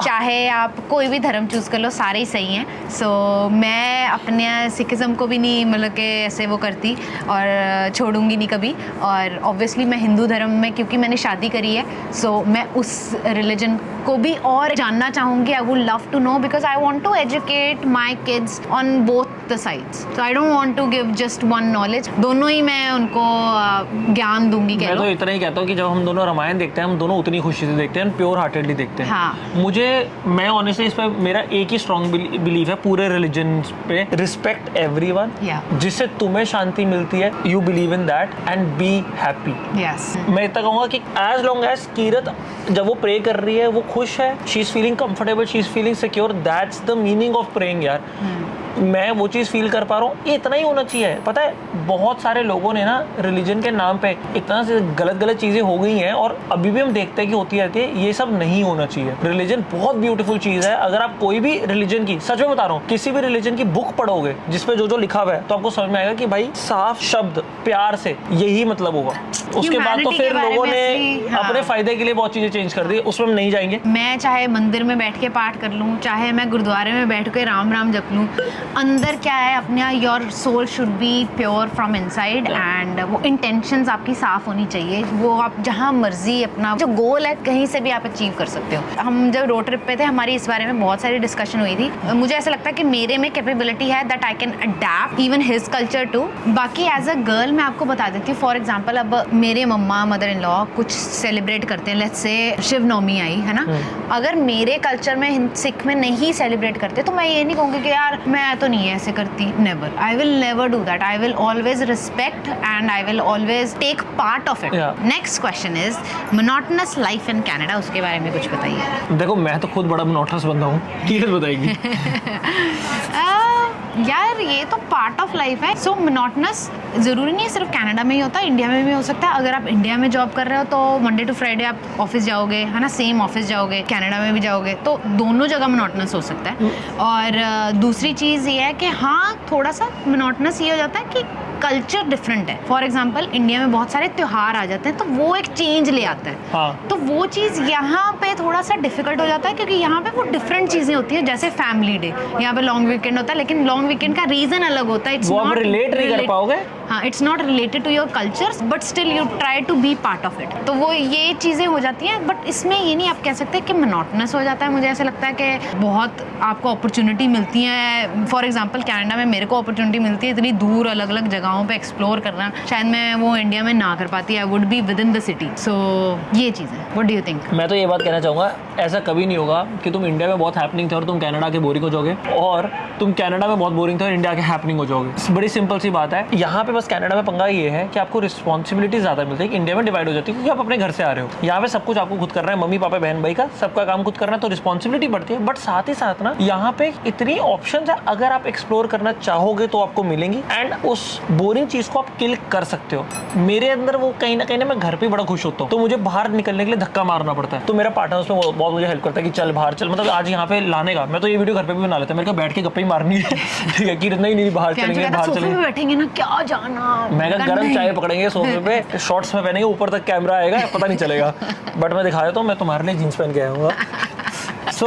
चाहे आप कोई भी धर्म चूज कर लो, सारे ही सही हैं। सो मैं अपने सिखिज्म को भी नहीं मतलब कि ऐसे वो करती और छोड़ूंगी नहीं कभी। और ऑब्वियसली मैं हिंदू धर्म में, क्योंकि मैंने शादी करी है, सो मैं उस रिलीजन को भी और जानना चाहूँगी। I would love to know, because I want to educate my kids on both the sides. So I don't want to give just one knowledge, दोनों ही मैं उनको ज्ञान दूंगी। मैं तो इतना ही कहता हूँ कि जब हम दोनों रामायण देखते हैं, हम दोनों उतनी खुशी से देखते हैं, प्योर हार्टेडली देखते हैं। हाँ। मैं ऑनेस्टली इस पे मेरा एक ही स्ट्रॉन्ग बिलीव है पूरे रिलीजन पे, रिस्पेक्ट एवरीवन। जिससे तुम्हें शांति मिलती है, you believe in that and be happy. मैं इतना कहूँगा कि एज लॉन्ग एज कीरत जब वो प्रे कर रही है, वो खुश है, she is feeling comfortable, she is feeling secure, that's the meaning of praying यार। मैं वो चीज़ फील कर पा रहा हूँ, इतना ही होना चाहिए। पता है बहुत सारे लोगों ने ना रिलीजन के नाम पे इतना से गलत चीज़ें हो गई हैं, और अभी भी हम देखते हैं कि होती रहती है। ये सब नहीं होना चाहिए। रिलीजन बहुत ब्यूटीफुल चीज़ है। अगर आप कोई भी रिलीजन की, सच में बता रहा हूँ, किसी भी रिलीजन की बुक पढ़ोगे जिसपे जो लिखा हुआ है, तो आपको समझ में आएगा कि भाई साफ शब्द प्यार से यही मतलब होगा। उसके बाद तो फिर लोगों ने अपने फायदे के लिए बहुत चीज़ें चेंज कर दी, उसमें हम नहीं जाएंगे। मैं चाहे मंदिर में बैठ के पाठ कर लूँ, चाहे मैं गुरुद्वारे में बैठ के राम राम जप लूँ, अंदर क्या है अपना, your soul should be pure from inside, and वो इंटेंशंस आपकी साफ होनी चाहिए। वो आप जहाँ मर्जी अपना जो गोल है कहीं से भी आप अचीव कर सकते हो। हम जब रोड ट्रिप पे थे, हमारी इस बारे में बहुत सारी डिस्कशन हुई थी। मुझे ऐसा लगता है कि मेरे में कैपेबिलिटी है that I can adapt even his culture too. बाकी एज अ गर्ल मैं आपको बता देती हूँ, फॉर एग्जाम्पल अब मेरे मम्मा मदर इन लॉ कुछ सेलिब्रेट करते हैं, लेट्स से शिव नवमी आई है ना, अगर मेरे कल्चर में सिख में नहीं सेलिब्रेट करते, तो मैं ये नहीं कहूँगी कि यार मैं तो नहीं ऐसे करती। Never, I will never do that. I will always respect and I will always take part of it. Next question is monotonous life in Canada, उसके बारे में कुछ बताइए। देखो मैं तो खुद बड़ा मोनोटोनस बंदा हूँ, कीरत बताएगी। यार ये तो पार्ट ऑफ लाइफ है। सो मोनोटोनस ज़रूरी नहीं है सिर्फ कनाडा में ही होता है, इंडिया में भी हो सकता है। अगर आप इंडिया में जॉब कर रहे हो तो मंडे टू फ्राइडे आप ऑफिस जाओगे, है ना, सेम ऑफिस जाओगे, कनाडा में भी जाओगे, तो दोनों जगह मोनोटोनस हो सकता है। और दूसरी चीज़ ये है कि हाँ थोड़ा सा मोनोटोनस ये हो जाता है कि कल्चर डिफरेंट है। फॉर एग्जाम्पल इंडिया में बहुत सारे त्योहार आ जाते हैं, तो वो एक चेंज ले आता है। हाँ। तो वो चीज़ यहाँ पे थोड़ा सा डिफिकल्ट हो जाता है, क्योंकि यहाँ पे वो डिफरेंट चीज़ें होती है। जैसे फैमिली डे, यहाँ पे लॉन्ग वीकेंड होता है, लेकिन लॉन्ग वीकेंड का रीजन अलग होता है। वो आप रिलेट नहीं कर पाओगे। हाँ, it's not related to your culture but still you try to be part of it. तो वो ये चीज़ें हो जाती हैं, बट इसमें ये नहीं आप कह सकते कि मोनोटोनस हो जाता है। मुझे ऐसा लगता है कि बहुत आपको अपॉर्चुनिटी मिलती है। फॉर एग्जांपल कनाडा में मेरे को अपॉर्चुनिटी मिलती है इतनी दूर अलग अलग जगहों पे एक्सप्लोर करना, शायद मैं वो इंडिया में ना कर पाती। I would be within the city. So ये चीज़ है। What do you think? मैं तो ये बात कहना चाहूँगा, ऐसा कभी नहीं होगा कि तुम इंडिया में बहुत हैपनिंग थे और तुम कनाडा के बोरिंग हो जाओगे, और तुम कनाडा में बहुत बोरिंग थे और इंडिया के हैपनिंग हो जाओगे। बड़ी सिंपल सी बात है। यहाँ पे बस कनाडा में पंगा ये है कि आपको रिस्पॉन्सिबिलिटी ज़्यादा मिलती है, इंडिया में डिवाइड हो जाती है क्योंकि आप अपने घर से आ रहे हो। यहाँ पे सब कुछ आपको खुद करना है, मम्मी पापा बहन भाई का सबका काम खुद करना है, तो रिस्पॉन्सिबिलिटी बढ़ती है। बट साथ ही साथ ना यहाँ पे इतनी ऑप्शंस है, अगर आप एक्सप्लोर करना चाहोगे तो आपको मिलेंगी, एंड उस बोरिंग चीज़ को आप किल कर सकते हो। मेरे अंदर वो कहीं ना कहीं मैं घर पे बड़ा खुश होता हूँ, तो मुझे बाहर निकलने के लिए धक्का मारना पड़ता है। तो मेरा पार्टनर उसमें बहुत मुझे हेल्प करता है कि चल बाहर चल, मतलब आज यहाँ पे लाने का। मैं तो ये वीडियो घर पे भी बना लेता हूँ, मेरे को बैठ के गप्पे ही मारनी है, ठीक है, कि नहीं बाहर चलेंगे, बाहर चलेंगे, बैठेंगे ना, क्या जाना, मैं गर्म चाय पकड़ेंगे सोफे पे, शॉर्ट्स में पहनेंगे, ऊपर तक कैमरा आएगा, पता नहीं चलेगा, बट मैं दिखा देता हूँ मैं तुम्हारे लिए जींस पहन के आया हूँ। सो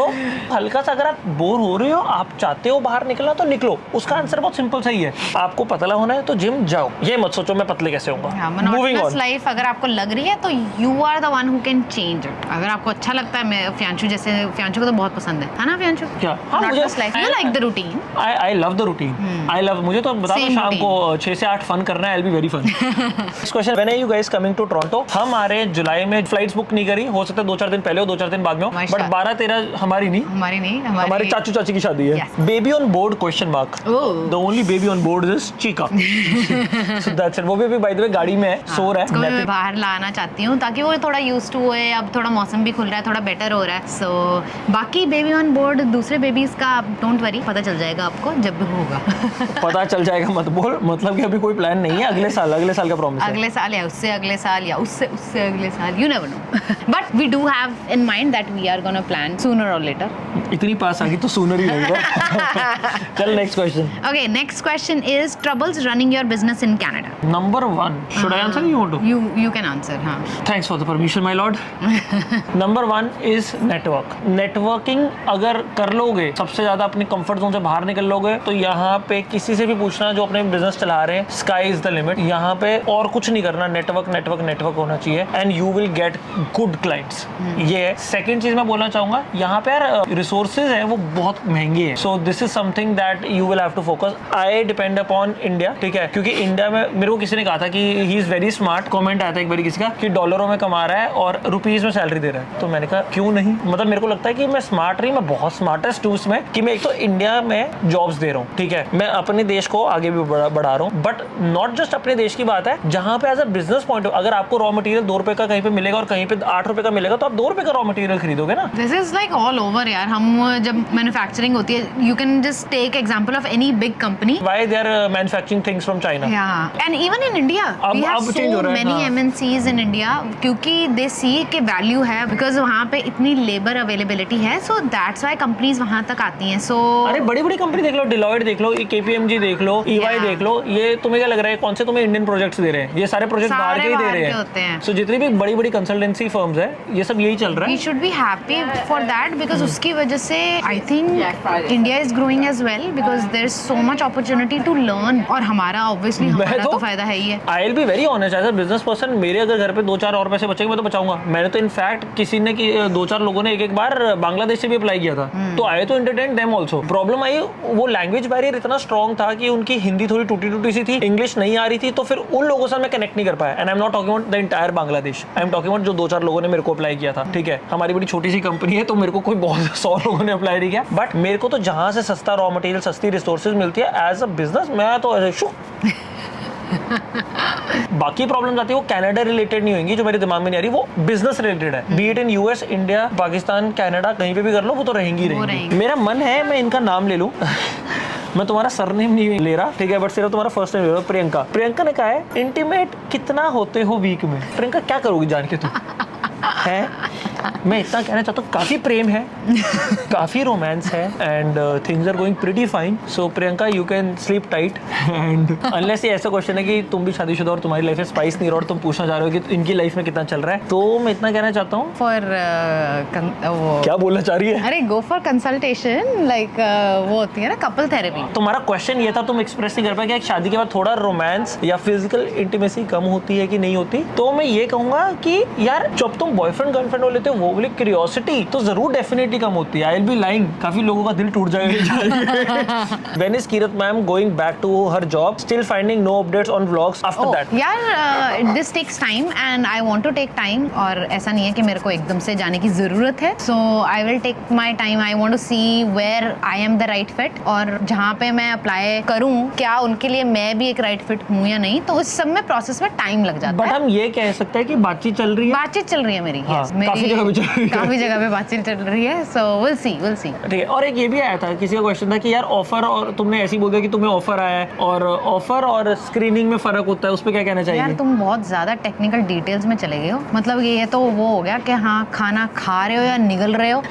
हल्का सा अगर आप बोर हो रहे हो, आप चाहते हो बाहर निकलना, तो निकलो। उसका आंसर बहुत सिंपल सही है, आपको पतला होना है तो जिम जाओ, ये मत सोचो मैं पतले कैसे होऊंगा। Moving on. लाइफ अगर आपको लग रही है तो you are the one who can change it. अगर आपको अच्छा लगता है, मैं फ्यांशु जैसे, फ्यांशु को तो बहुत पसंद है ना फ्यांशु? क्या? हाँ, मुझे you like the routine. I love the routine, I love, मुझे तो बता दो शाम को 6 से 8 फन करना है, I will be very fun. Next question, when are you guys coming to Toronto? हम आ रहे हैं जुलाई में, फ्लाइट्स बुक नहीं करी, हो सकता है 2-4 दिन पहले हो, 2-4 दिन बाद में हो, बट 12-13 हमारी नहीं, हमारे चाचू चाची की शादी है। Baby on board question mark, the only baby on board is Chica. So that's it. वो भी बाय द वे गाड़ी में है, सो रहा है। मैं बाहर लाना चाहती हूँ ताकि वो थोड़ा यूज्ड टू होए। अब थोड़ा मौसम भी खुल रहा है, थोड़ा बेटर हो रहा है। सो बाकी बेबी ऑन बोर्ड दूसरे बेबीज का डोंट वरी, पता चल जाएगा आपको जब भी होगा। पता चल जाएगा मत बोल, मतलब कि अभी कोई प्लान नहीं है, अगले साल का प्रॉमिस है। अगले साल या उससे अगले साल या उससे अगले साल, you never know. But we do have in mind that we are gonna plan sooner और लेटर। इतनी पास आ गई तो सूनर ही लगेगा। चल next question. Okay, next question is troubles running your business in Canada. Number 1, should I answer or you want to? You can answer, हाँ. Thanks for the permission, my lord. Number 1 is network. Networking अगर कर लोगे, सबसे ज्यादा अपनी comfort zone से बाहर निकल लोगे, तो यहाँ पे किसी से भी पूछना जो अपने बिजनेस चला रहे हैं, sky is the limit. यहाँ पे और कुछ नहीं करना, नेटवर्क होना चाहिए, and you will get good clients. ये है। सेकंड चीज मैं बोलना चाहूंगा, यहाँ पे यार रिसोर्सेज है वो बहुत महंगे हैं, so this is something that you will have to focus. I depend upon India, ठीक है, क्योंकि इंडिया में मेरे को किसी ने कहा था कि he is very smart, comment आया था एक बार किसी का कि डॉलरों में कमा रहा है और रुपीज में सैलरी दे रहा है, तो मैंने कहा क्यों नहीं, मतलब मेरे को लगता है कि मैं स्मार्ट नहीं, मैं बहुत स्मार्टेस्ट हूँ उसमें कि मैं एक तो इंडिया में जॉब्स दे रहा हूँ, ठीक है, मैं अपने देश को आगे भी बढ़ा रहा हूँ, बट नॉट जस्ट अपने देश की बात है, जहाँ पे एज अ बिजनेस पॉइंट अगर आपको रॉ मटेरियल 2 रुपए का कहीं पे मिलेगा और कहीं पे 8 रुपए का मिलेगा, तो आप 2 रुपए का रॉ मटेरियल खरीदोगे ना। This is like all over यार। हम जब मैन्युफैक्चरिंग होती है, you can just take example of any big company, why they are manufacturing things from China, and even in India we have so many MNCs in India, क्योंकि they सी के value है, because वहाँ पे इतनी labour availability है, so that's why companies वहाँ तक आती हैं। सो अरे बड़ी बड़ी कंपनी देख लो, डिलॉयट देख लो, KPMG देख लो, EY देख लो, ये तुम्हें क्या लग रहा है कौन से तुम्हें इंडियन प्रोजेक्ट्स दे रहे हैं? ये सारे प्रोजेक्ट बाहर के ही दे रहे हैं। सो जितनी भी बड़ी बड़ी कंसल्टेंसी फर्म्स है, ये सब यही चल रहा है। We should be happy for that, because उसकी वजह से I think India is growing as well, because there is so much opportunity to learn, और हमारा ऑब्वियसली हमारा तो फायदा है ही है। I will be very honest, as a business person, मेरे अगर घर पे 2-4 और पैसे बचेंगे मैं तो बचाऊंगा। मैंने तो इनफैक्ट किसी ने 2-4 लोगों ने एक बार बांग्लादेश से भी अप्लाई किया था, तो आई तो एंटरटेन देम आल्सो। प्रॉब्लम आई, वो लैंग्वेज बैरियर इतना स्ट्रॉन्ग था कि उनकी हिंदी थोड़ी टूटी सी थी, इंग्लिश नहीं आ रही थी, तो फिर उन लोगों से मैं कनेक्ट नहीं कर पाया। And I am not talking about the entire Bangladesh, I am talking about जो 2-4 लोगों ने मेरे को अप्लाई किया था, ठीक है। हमारी बड़ी छोटी सी कंपनी है, तो मेरे को कोई बहुत 100 लोगों ने अप्लाई नहीं किया, बट मेरे को तो जहां से सस्ता रॉ मटेरियल, सस्ती रिसोर्सेज मिलती है एज अ बिजनेस, मैं तो ऐसे बाकी प्रॉब्लम आती है वो कनाडा रिलेटेड नहीं होंगी, जो मेरे दिमाग में नहीं आ रही, वो बिजनेस रिलेटेड है। B it in US, India, Pakistan, Canada, कहीं पे भी कर लो, वो तो रहेंगी। मेरा मन है मैं इनका नाम ले लूं। मैं तुम्हारा सरनेम नहीं ले रहा, ठीक है, बट सिर्फ तुम्हारा फर्स्ट नेम ले रहा हूं। प्रियंका ने कहा है इंटीमेट कितना होते हो वीक में? प्रियंका क्या करोगी जान के तुम है? मैं इतना कहना चाहता हूँ, काफी प्रेम है, काफी रोमांस है, and things are going pretty fine. So Priyanka, you can sleep tight. And unless ये ऐसा क्वेश्चन है कि तुम भी शादीशुदा और तुम्हारी लाइफ में स्पाइस नहीं रहा और तुम पूछना चाह रहे हो कि इनकी लाइफ में कितना चल रहा है, तो मैं इतना कहना चाहता हूँ. फॉर क्या बोलना चाह रही है? अरे गो फॉर कंसल्टेशन, लाइक वो होती है ना कपल थेरेपी. तुम्हारा क्वेश्चन ये था, तुम एक्सप्रेस नहीं कर पाए कि शादी के बाद थोड़ा रोमांस या फिजिकल इंटीमेसी कम होती है कि नहीं होती. तो मैं ये कहूंगा कि यार जब तुम बॉयफ्रेंड गर्लफ्रेंड हो लेते हो वो वाली क्यूरियोसिटी तो जरूर डेफिनेटली कम होती है. आई विल बी लाइंग, काफी लोगों का दिल टूट जाएगा. When is Kirat ma'am going back to her job? Still finding no updates on vlogs after that? यार this takes time and I want to take time. और ऐसा नहीं है कि मेरे को एकदम से जाने की जरूरत है. So I will take my time. I want to see where I am the right fit, और जहाँ पे मैं अप्लाई करूँ क्या उनके लिए मैं भी एक राइट फिट हूँ या नहीं. तो उस सब में प्रोसेस में टाइम लग जाता है. बट हम ये कह सकते हैं कि बातचीत चल रही है. बातचीत चल रही है मेरी. हाँ, yes, मेरी काफी जगह पे चल रही है. काफी जगह पे बातचीत चल रही है. So will see. ठीक है. और एक ये भी आया था, किसी का क्वेश्चन था कि यार ऑफर, और तुमने ऐसे ही बोल दिया कि तुम्हें ऑफर आया है, और ऑफर और स्क्रीनिंग में फर्क होता है, उस पर क्या कहना चाहिए? यार तुम बहुत ज्यादा टेक्निकल डिटेल्स में चले गए हो. मतलब ये तो वो हो गया कि हाँ खाना खा रहे हो या निगल रहे हो.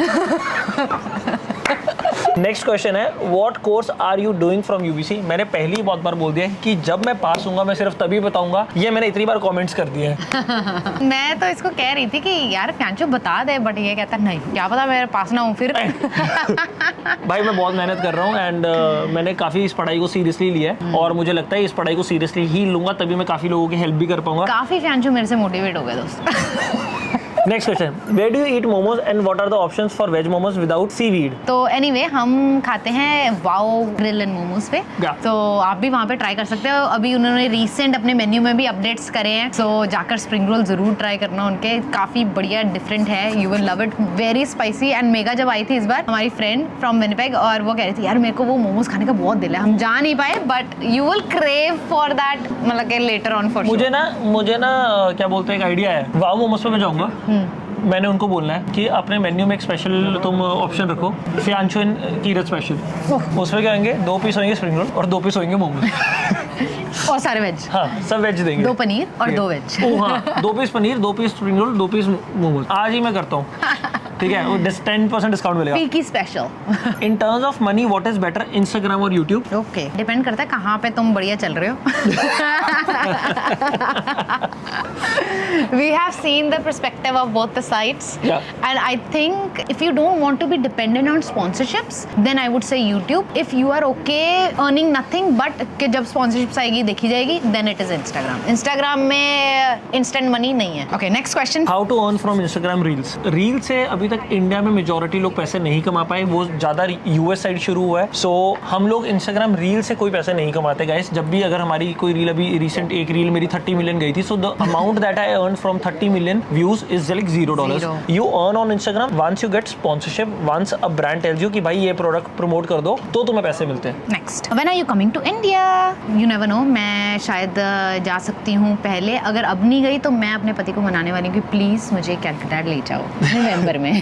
नेक्स्ट क्वेश्चन है, what course are you doing from UBC? मैंने पहले ही बहुत बार बोल दिया है कि जब मैं पास होऊंगा मैं सिर्फ तभी बताऊंगा. ये मैंने इतनी बार कमेंट्स कर दिए हैं. मैं तो इसको कह रही थी कि यार प्यांचो बता दे, बट ये कहता नहीं, क्या पता मैं पास ना हूँ फिर. भाई मैं बहुत मेहनत कर रहा हूँ, एंड मैंने काफी इस पढ़ाई को सीरियसली लिया है, और मुझे लगता है इस पढ़ाई को सीरियसली ही लूंगा तभी मैं काफी लोगों की हेल्प भी कर पाऊंगा. काफी प्यांचो मेरे से मोटिवेट हो गए दोस्त. Next question, where do you eat momos and what are the options for veg momos without seaweed? तो एनीवे हम खाते हैं वाओ ग्रिल एंड मोमोज पे. तो आप भी वहाँ पे ट्राई कर सकते हो. अभी उन्होंने रीसेंट अपने मेन्यू में भी अपडेट्स करे हैं. सो जाकर स्प्रिंग रोल जरूर ट्राई करना उनके. काफी बढ़िया डिफरेंट है. You will love it. Very spicy. And mega जब आई थी इस बार, हमारी फ्रेंड फ्रॉम विनिपेग, और वो कह रही थी यार मेरे को वो मोमोज खाने का बहुत दिल है. हम जा नहीं पाए, but you will crave for that, मतलब कि लेटर ऑन फॉर. मुझे ना क्या बोलते हैं, एक आइडिया है. वाओ मोमोज पे मैं जाऊंगा. मैंने उनको बोलना है कि अपने मेन्यू में एक स्पेशल तुम ऑप्शन रखो, फियांचो एंड कीरत स्पेशल. उसमें क्या होंगे, 2 पीस होंगे स्प्रिंग रोल और 2 पीस होंगे मोमोज. और सारे वेज. हाँ, सब वेज देंगे. 2 पनीर और 2 वेज. हाँ, 2 piece paneer, 2 piece spring roll, 2 piece momos. आज ही मैं करता हूँ. ठीक है, वो 10% डिस्काउंट मिलेगा. Peaky special. In terms of money what is better, Instagram और यूट्यूब? ओके, डिपेंड करता है कहाँ पे तुम बढ़िया चल रहे हो. We have seen the perspective of both the sides. Yeah. And I think if you don't want to be dependent on sponsorships, then I would say YouTube. If you are okay earning nothing, but कि जब sponsorships आएगी देखी जाएगी, then it is Instagram. Instagram में instant money नहीं है. Okay, next question. How to earn from Instagram Reels? Reels से अभी तक इंडिया में मेजॉरिटी लोग पैसे नहीं कमा पाए. वो ज़्यादा यूएस साइड शुरू हुआ है. सो हम लोग Instagram Reel से कोई पैसे नहीं कमाते गाइस. जब भी अगर हमारी कोई रील, अभी रिसेंट एक रील मेरी 30 मिलियन गई थी, so the amount that I earn from 30 million views is like $0. You earn on Instagram once you get sponsorship, once a brand tells you कि भाई ये प्रोडक्ट प्रमोट कर दो तो तुम्हें पैसे मिलते हैं. Next, when are you coming to India? You never know. मैं शायद जा सकती हूँ पहले. अगर अब नहीं गई तो मैं अपने पति को मनाने वाली हूँ कि प्लीज मुझे कैलकाटा ले जाओ नवंबर में.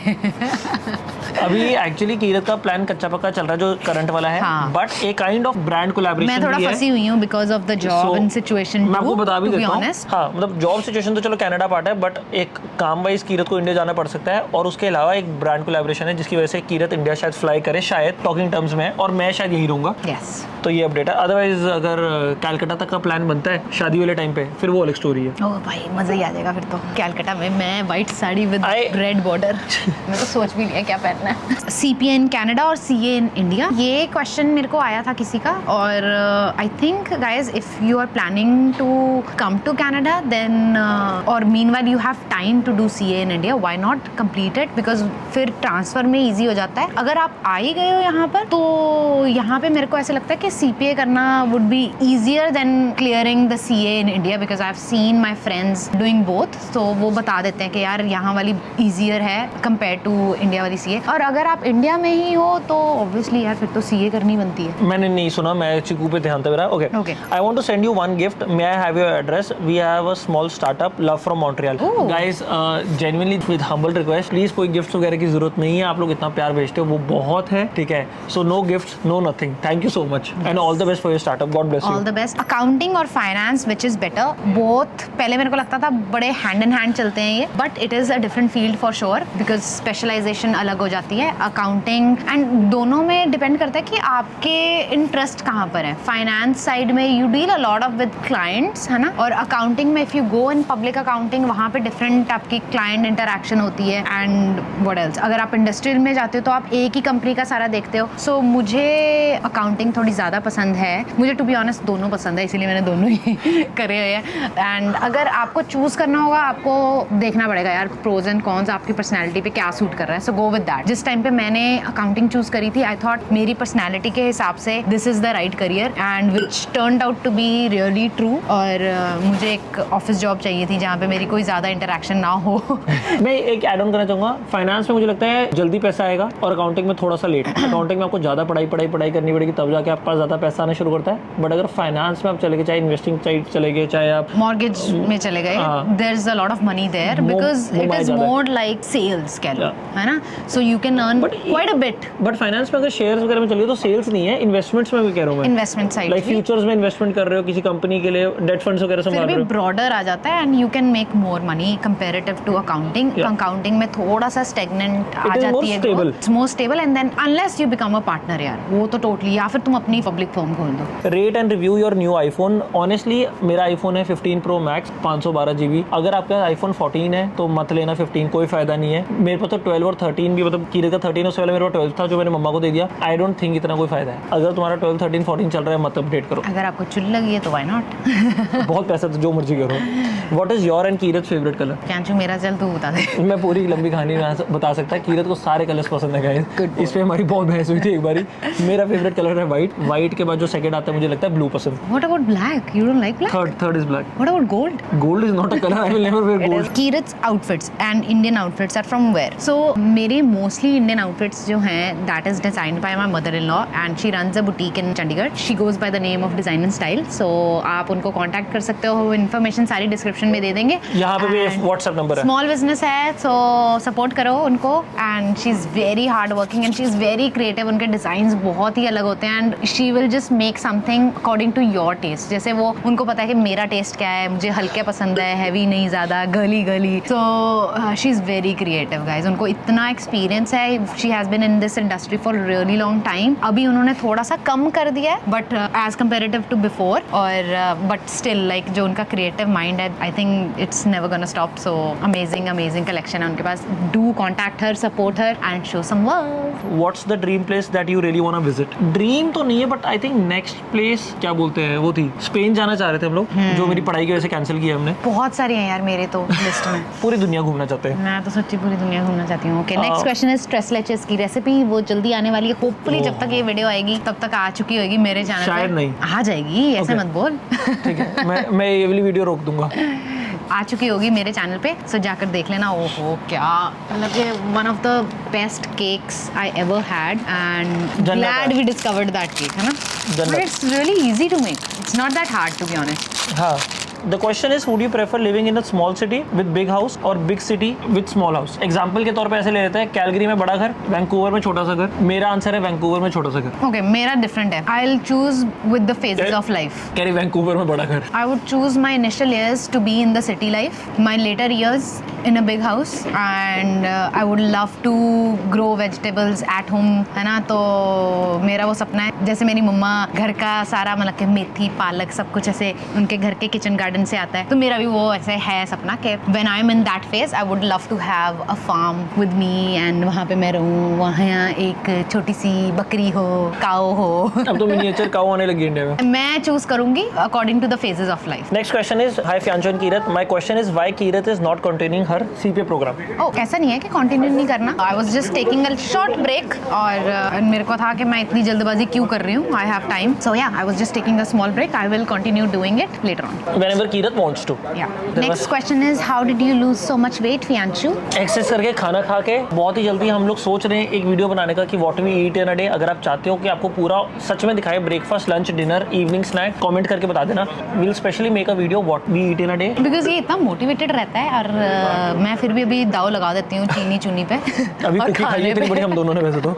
अभी एक्चुअली कीरत का प्लान कच्चा पक्का चल रहा है जो करंट वाला है, but a kind of brand collaboration मैं थोड़ा फंसी हुई हूँ because of the job and situation. मैं आपको बता भी देता हूँ. हाँ, मतलब जॉब सिचुएशन तो चलो कनाडा पार्ट है, बट एक काम वाइज कीरत को इंडिया जाना पड़ सकता है. और उसके अलावा एक ब्रांड कोलैबोरेशन है जिसकी वजह से कीरत इंडिया शायद फ्लाई करे, शायद टॉकिंग टर्म्स में, और मैं शायद यही रहूंगा. yes. तो ये अपडेट है. अदरवाइज अगर कैलकाटा तक का प्लान बनता है शादी वाले टाइम पे, फिर वो अलग स्टोरी है. ओह भाई मजा ही आ जाएगा फिर तो. कैलकाटा में मैं white sari with red border. मैं तो सोच भी नहीं है क्या पहनना है. CPA इन कनाडा और CA इन इंडिया, ये क्वेश्चन मेरे को आया था किसी का. और I think guys if you are planning to come to Canada then और meanwhile you have time to do CA in India, why not complete it, because फिर ट्रांसफर में ईजी हो जाता है. अगर आप आ ही गए हो यहाँ पर तो यहाँ पे मेरे को ऐसे लगता है कि CPA करना would be easier than clearing the CA in India because I've seen my friends doing both. So वो बता देते हैं कि यार यहाँ वाली easier है कंपेयर टू इंडिया वाली सीए। और अगर आप इंडिया में ही हो तो ऑब्वियसली यार फिर तो सीए करनी बनती है। मैंने नहीं सुना, मैं चिकू पे ध्यान दे रहा। Okay, I want to send you one gift, may I have your address? We have a small startup, love from Montreal. Guys genuinely with humble request, please कोई गिफ्ट वगैरह की जरूरत नहीं है, आप लोग इतना प्यार भेजते हो वो बहुत है, ठीक है? So no gifts, no nothing, thank you so much and all the best for your startup, God bless you. All the best. Accounting और finance which is better, both पहले मेरे को लगता था बड़े हैंड इन हैंड चलते हैं ये, but it is a different field for sure because specialisation अलग हो जाती है। अकाउंटिंग एंड दोनों में डिपेंड करता है कि आपके इंटरेस्ट कहाँ पर है। फाइनेंस साइड में you deal a lot of with clients, है ना, और अकाउंटिंग में if you go in public accounting वहाँ पे डिफरेंट आपकी क्लाइंट इंटरेक्शन होती है। एंड व्हाट एल्स, अगर आप इंडस्ट्रियल में जाते हो तो आप एक ही कंपनी का सारा देखते हो। सो मुझे अकाउंटिंग थोड़ी ज़्यादा पसंद है, मुझे टू बी ऑनेस्ट दोनों पसंद है, इसीलिए मैंने दोनों ही करे हुए हैं। एंड अगर आपको चूज़ करना होगा आपको देखना पड़ेगा यार प्रोज एंड कॉन्स, आपकी पर्सनैलिटी पे क्या सूट कर रहा है। So go with that. जिस टाइम पे मैंने अकाउंटिंग चूज़ करी थी आई थॉट मेरी पर्सनैलिटी के हिसाब से this is the right career and which turned out to be really true. और मुझे एक ऑफिस जॉब चाहिए थी जहाँ पे मेरी कोई ज़्यादा इंटरेक्शन ना हो। मैं एक ऐड ऑन करना चाहूँगा, फाइनेंस में मुझे लगता है जल्दी पैसा आएगा और अकाउंटिंग में थोड़ा सा लेट। अकाउंटिंग में आपको ज़्यादा पढ़ाई करनी पड़ेगी तब जाके आपके पास ज़्यादा पैसा आना शुरू करता है। बट अगर फाइनेंस में आप चले गए, चाहे इन्वेस्टिंग साइड चले गए, चाहे आप मॉर्गेज में चले गए, there is a lot of money there because it is more like sales, कह लो, है ना। So you can earn quite a bit. But finance में अगर शेयर्स वगैरह में चलिए तो सेल्स नहीं है, इन्वेस्टमेंट्स में भी कह रहा हूँ मैं, इन्वेस्टमेंट साइड लाइक फ्यूचर्स में इन्वेस्टमेंट कर रहे हो किसी कंपनी के लिए, डेट फंड्स वगैरह संभाल रहे हो, ब्रॉडर आ जाता है and you can make more money comparative to accounting. Accounting में थोड़ा सा स्टेगनेंट आ जाती है, it's more stable and then unless you become a partner यार वो तो टोटली, या फिर तुम अपनी पब्लिक फर्म खोल दो। Rate and review your new iPhone. Honestly मेरा आईफोन है 15 प्रो मैक्स 512 GB। अगर आपका आईफोन 14 है तो मत लेना 15, कोई फायदा नहीं है। मेरे पास तो 12 और 13 भी, मतलब कीरत का 13 उससे पहले मेरे पास 12 था जो मैंने मम्मा को दे दिया। आई डोंट थिंक इतना कोई फायदा है। अगर तुम्हारा 12, 13, 14 चल रहा है मत अपडेट करो। अगर आपको चुल लगी है तो व्हाई नॉट। बहुत पैसा तो जो मर्जी करो। What is your and Keerat favourite colour? कैंचू मेरा चल तू बता दे। मैं पूरी लंबी कहानी बता सकता। कीरत को सारे कलर्स पसंद है गाइस, इस पे हमारी बहुत बहस हुई थी एक बारी। मेरा फेवरेट कलर है व्हाइट। व्हाइट के बाद जो सेकंड आता है मुझे लगता है ब्लू पसंद। What about black? You don't like black? Third is black. What about gold? Gold is not a color. I will never wear gold. Kirat's outfits and Indian outfits are from where? So मेरे mostly Indian outfits जो हैं that is designed by my mother-in-law and she runs a boutique in Chandigarh. She goes by the name of Design and Style. So आप उनको contact कर सकते हो, information सारी description में दे देंगे। यहाँ पे भी WhatsApp number है। Small business है, so support करो उनको and she's very hard working and she's very creative. उनके designs बहुत ही अलग होते हैं and she will just make something according to your taste. जैसे वो उनको पता है कि मेरा टेस्ट क्या है, मुझे हल्के पसंद है, हैवी नहीं ज़्यादा, girly. So she is very creative guys. उनको इतना एक्सपीरियंस है, she has been in this industry for really long time. अभी उन्होंने थोड़ा सा कम कर दिया है but as comparative to before, और बट स्टिल लाइक जो उनका क्रिएटिव माइंड है I think it's never gonna stop. So amazing collection है उनके पास। Do contact her, support her and show some love. What's the dream place that you really want to visit? Dream तो नहीं है but I think next place क्या बोलते हैं वो थी, स्पेन जाना चाह रहे थे हम लोग, जो मेरी पढ़ाई की वजह से कैंसिल किया हमने। बहुत सारे हैं यार मेरे तो लिस्ट में। पूरी दुनिया घूमना चाहते हैं। मैं तो सच्ची पूरी दुनिया घूमना चाहती हूँ। Okay, next question is stress लेचेस की रेसिपी। वो जल्दी आने वाली है, होपफुली जब तक ये वीडियो आएगी तब तक आ चुकी होगी मेरे चैनल पे। शायद नहीं आ जाएगी, ऐसे मत बोल। ठीक है, मैं ये वाली वीडियो रोक दूंगा। आ चुकी होगी मेरे चैनल पे, सो जाकर देख लेना। ओहो क्या मतलब कि one of the best cakes I ever had and glad we discovered that cake, है ना। But it's really easy to make, it's not that hard to be honest. हाँ, the question is would you prefer living in a small city with big house or big city with small house? Example के तौर पे ऐसे ले लेते हैं, Calgary में बड़ा घर, वैंकूवर में छोटा सा घर। मेरा आंसर है वैंकूवर में छोटा सा घर। ओके, मेरा डिफरेंट है। I will choose with the phases of life. कह रही वैंकूवर में बड़ा घर। I would choose my initial years to be in the city life, my later years in a big house, and I would love to grow vegetables at home, है ना। तो मेरा वो सपना है, जैसे मेरी मम्मा घर का सारा मतलब कि मेथी पालक सब कुछ ऐसे उनके घर के किचन गार्डन से आता है, तो मेरा भी वो ऐसे है सपना कि when I'm in that phase I would love to have a farm with me and वहाँ पे मैं रहूँ, वहाँ एक छोटी सी बकरी हो, काऊ हो। अब तो मिनिएचर काऊ आने लगी इंडिया में। मैं चूज करूंगी according to the phases of life. Next question is, hi Fiancho and Kirat. My question is why Kirat is not continuing her CPA program? Oh, ऐसा नहीं है कि कंटिन्यू नहीं करना। I was just taking a short break और मेरे को था कि मैं इतनी जल्दबाजी क्यों कर रही हूँ। I have time. So yeah, I was just taking a small break. I will continue doing it later on. मैंने whenever Kirat wants to. Yeah. Next question is, how did you lose so much weight, Fianshu? Excess करके खाना खा के बहुत ही जल्दी हम लोग सोच रहे हैं एक वीडियो बनाने का कि what we eat in a day. अगर आप चाहते हो कि आपको पूरा सच में दिखाए breakfast, lunch, dinner, evening snack, comment करके बता देना। Will specially make a video what we eat in a day. Because ये इतना मोटिवेटेड रहता है और मैं फिर भी अभी दाव लगा देती हूँ चीनी चुनी पे अभी और कुकी खाई है इतनी बड़ी हम दोनों ने वैसे तो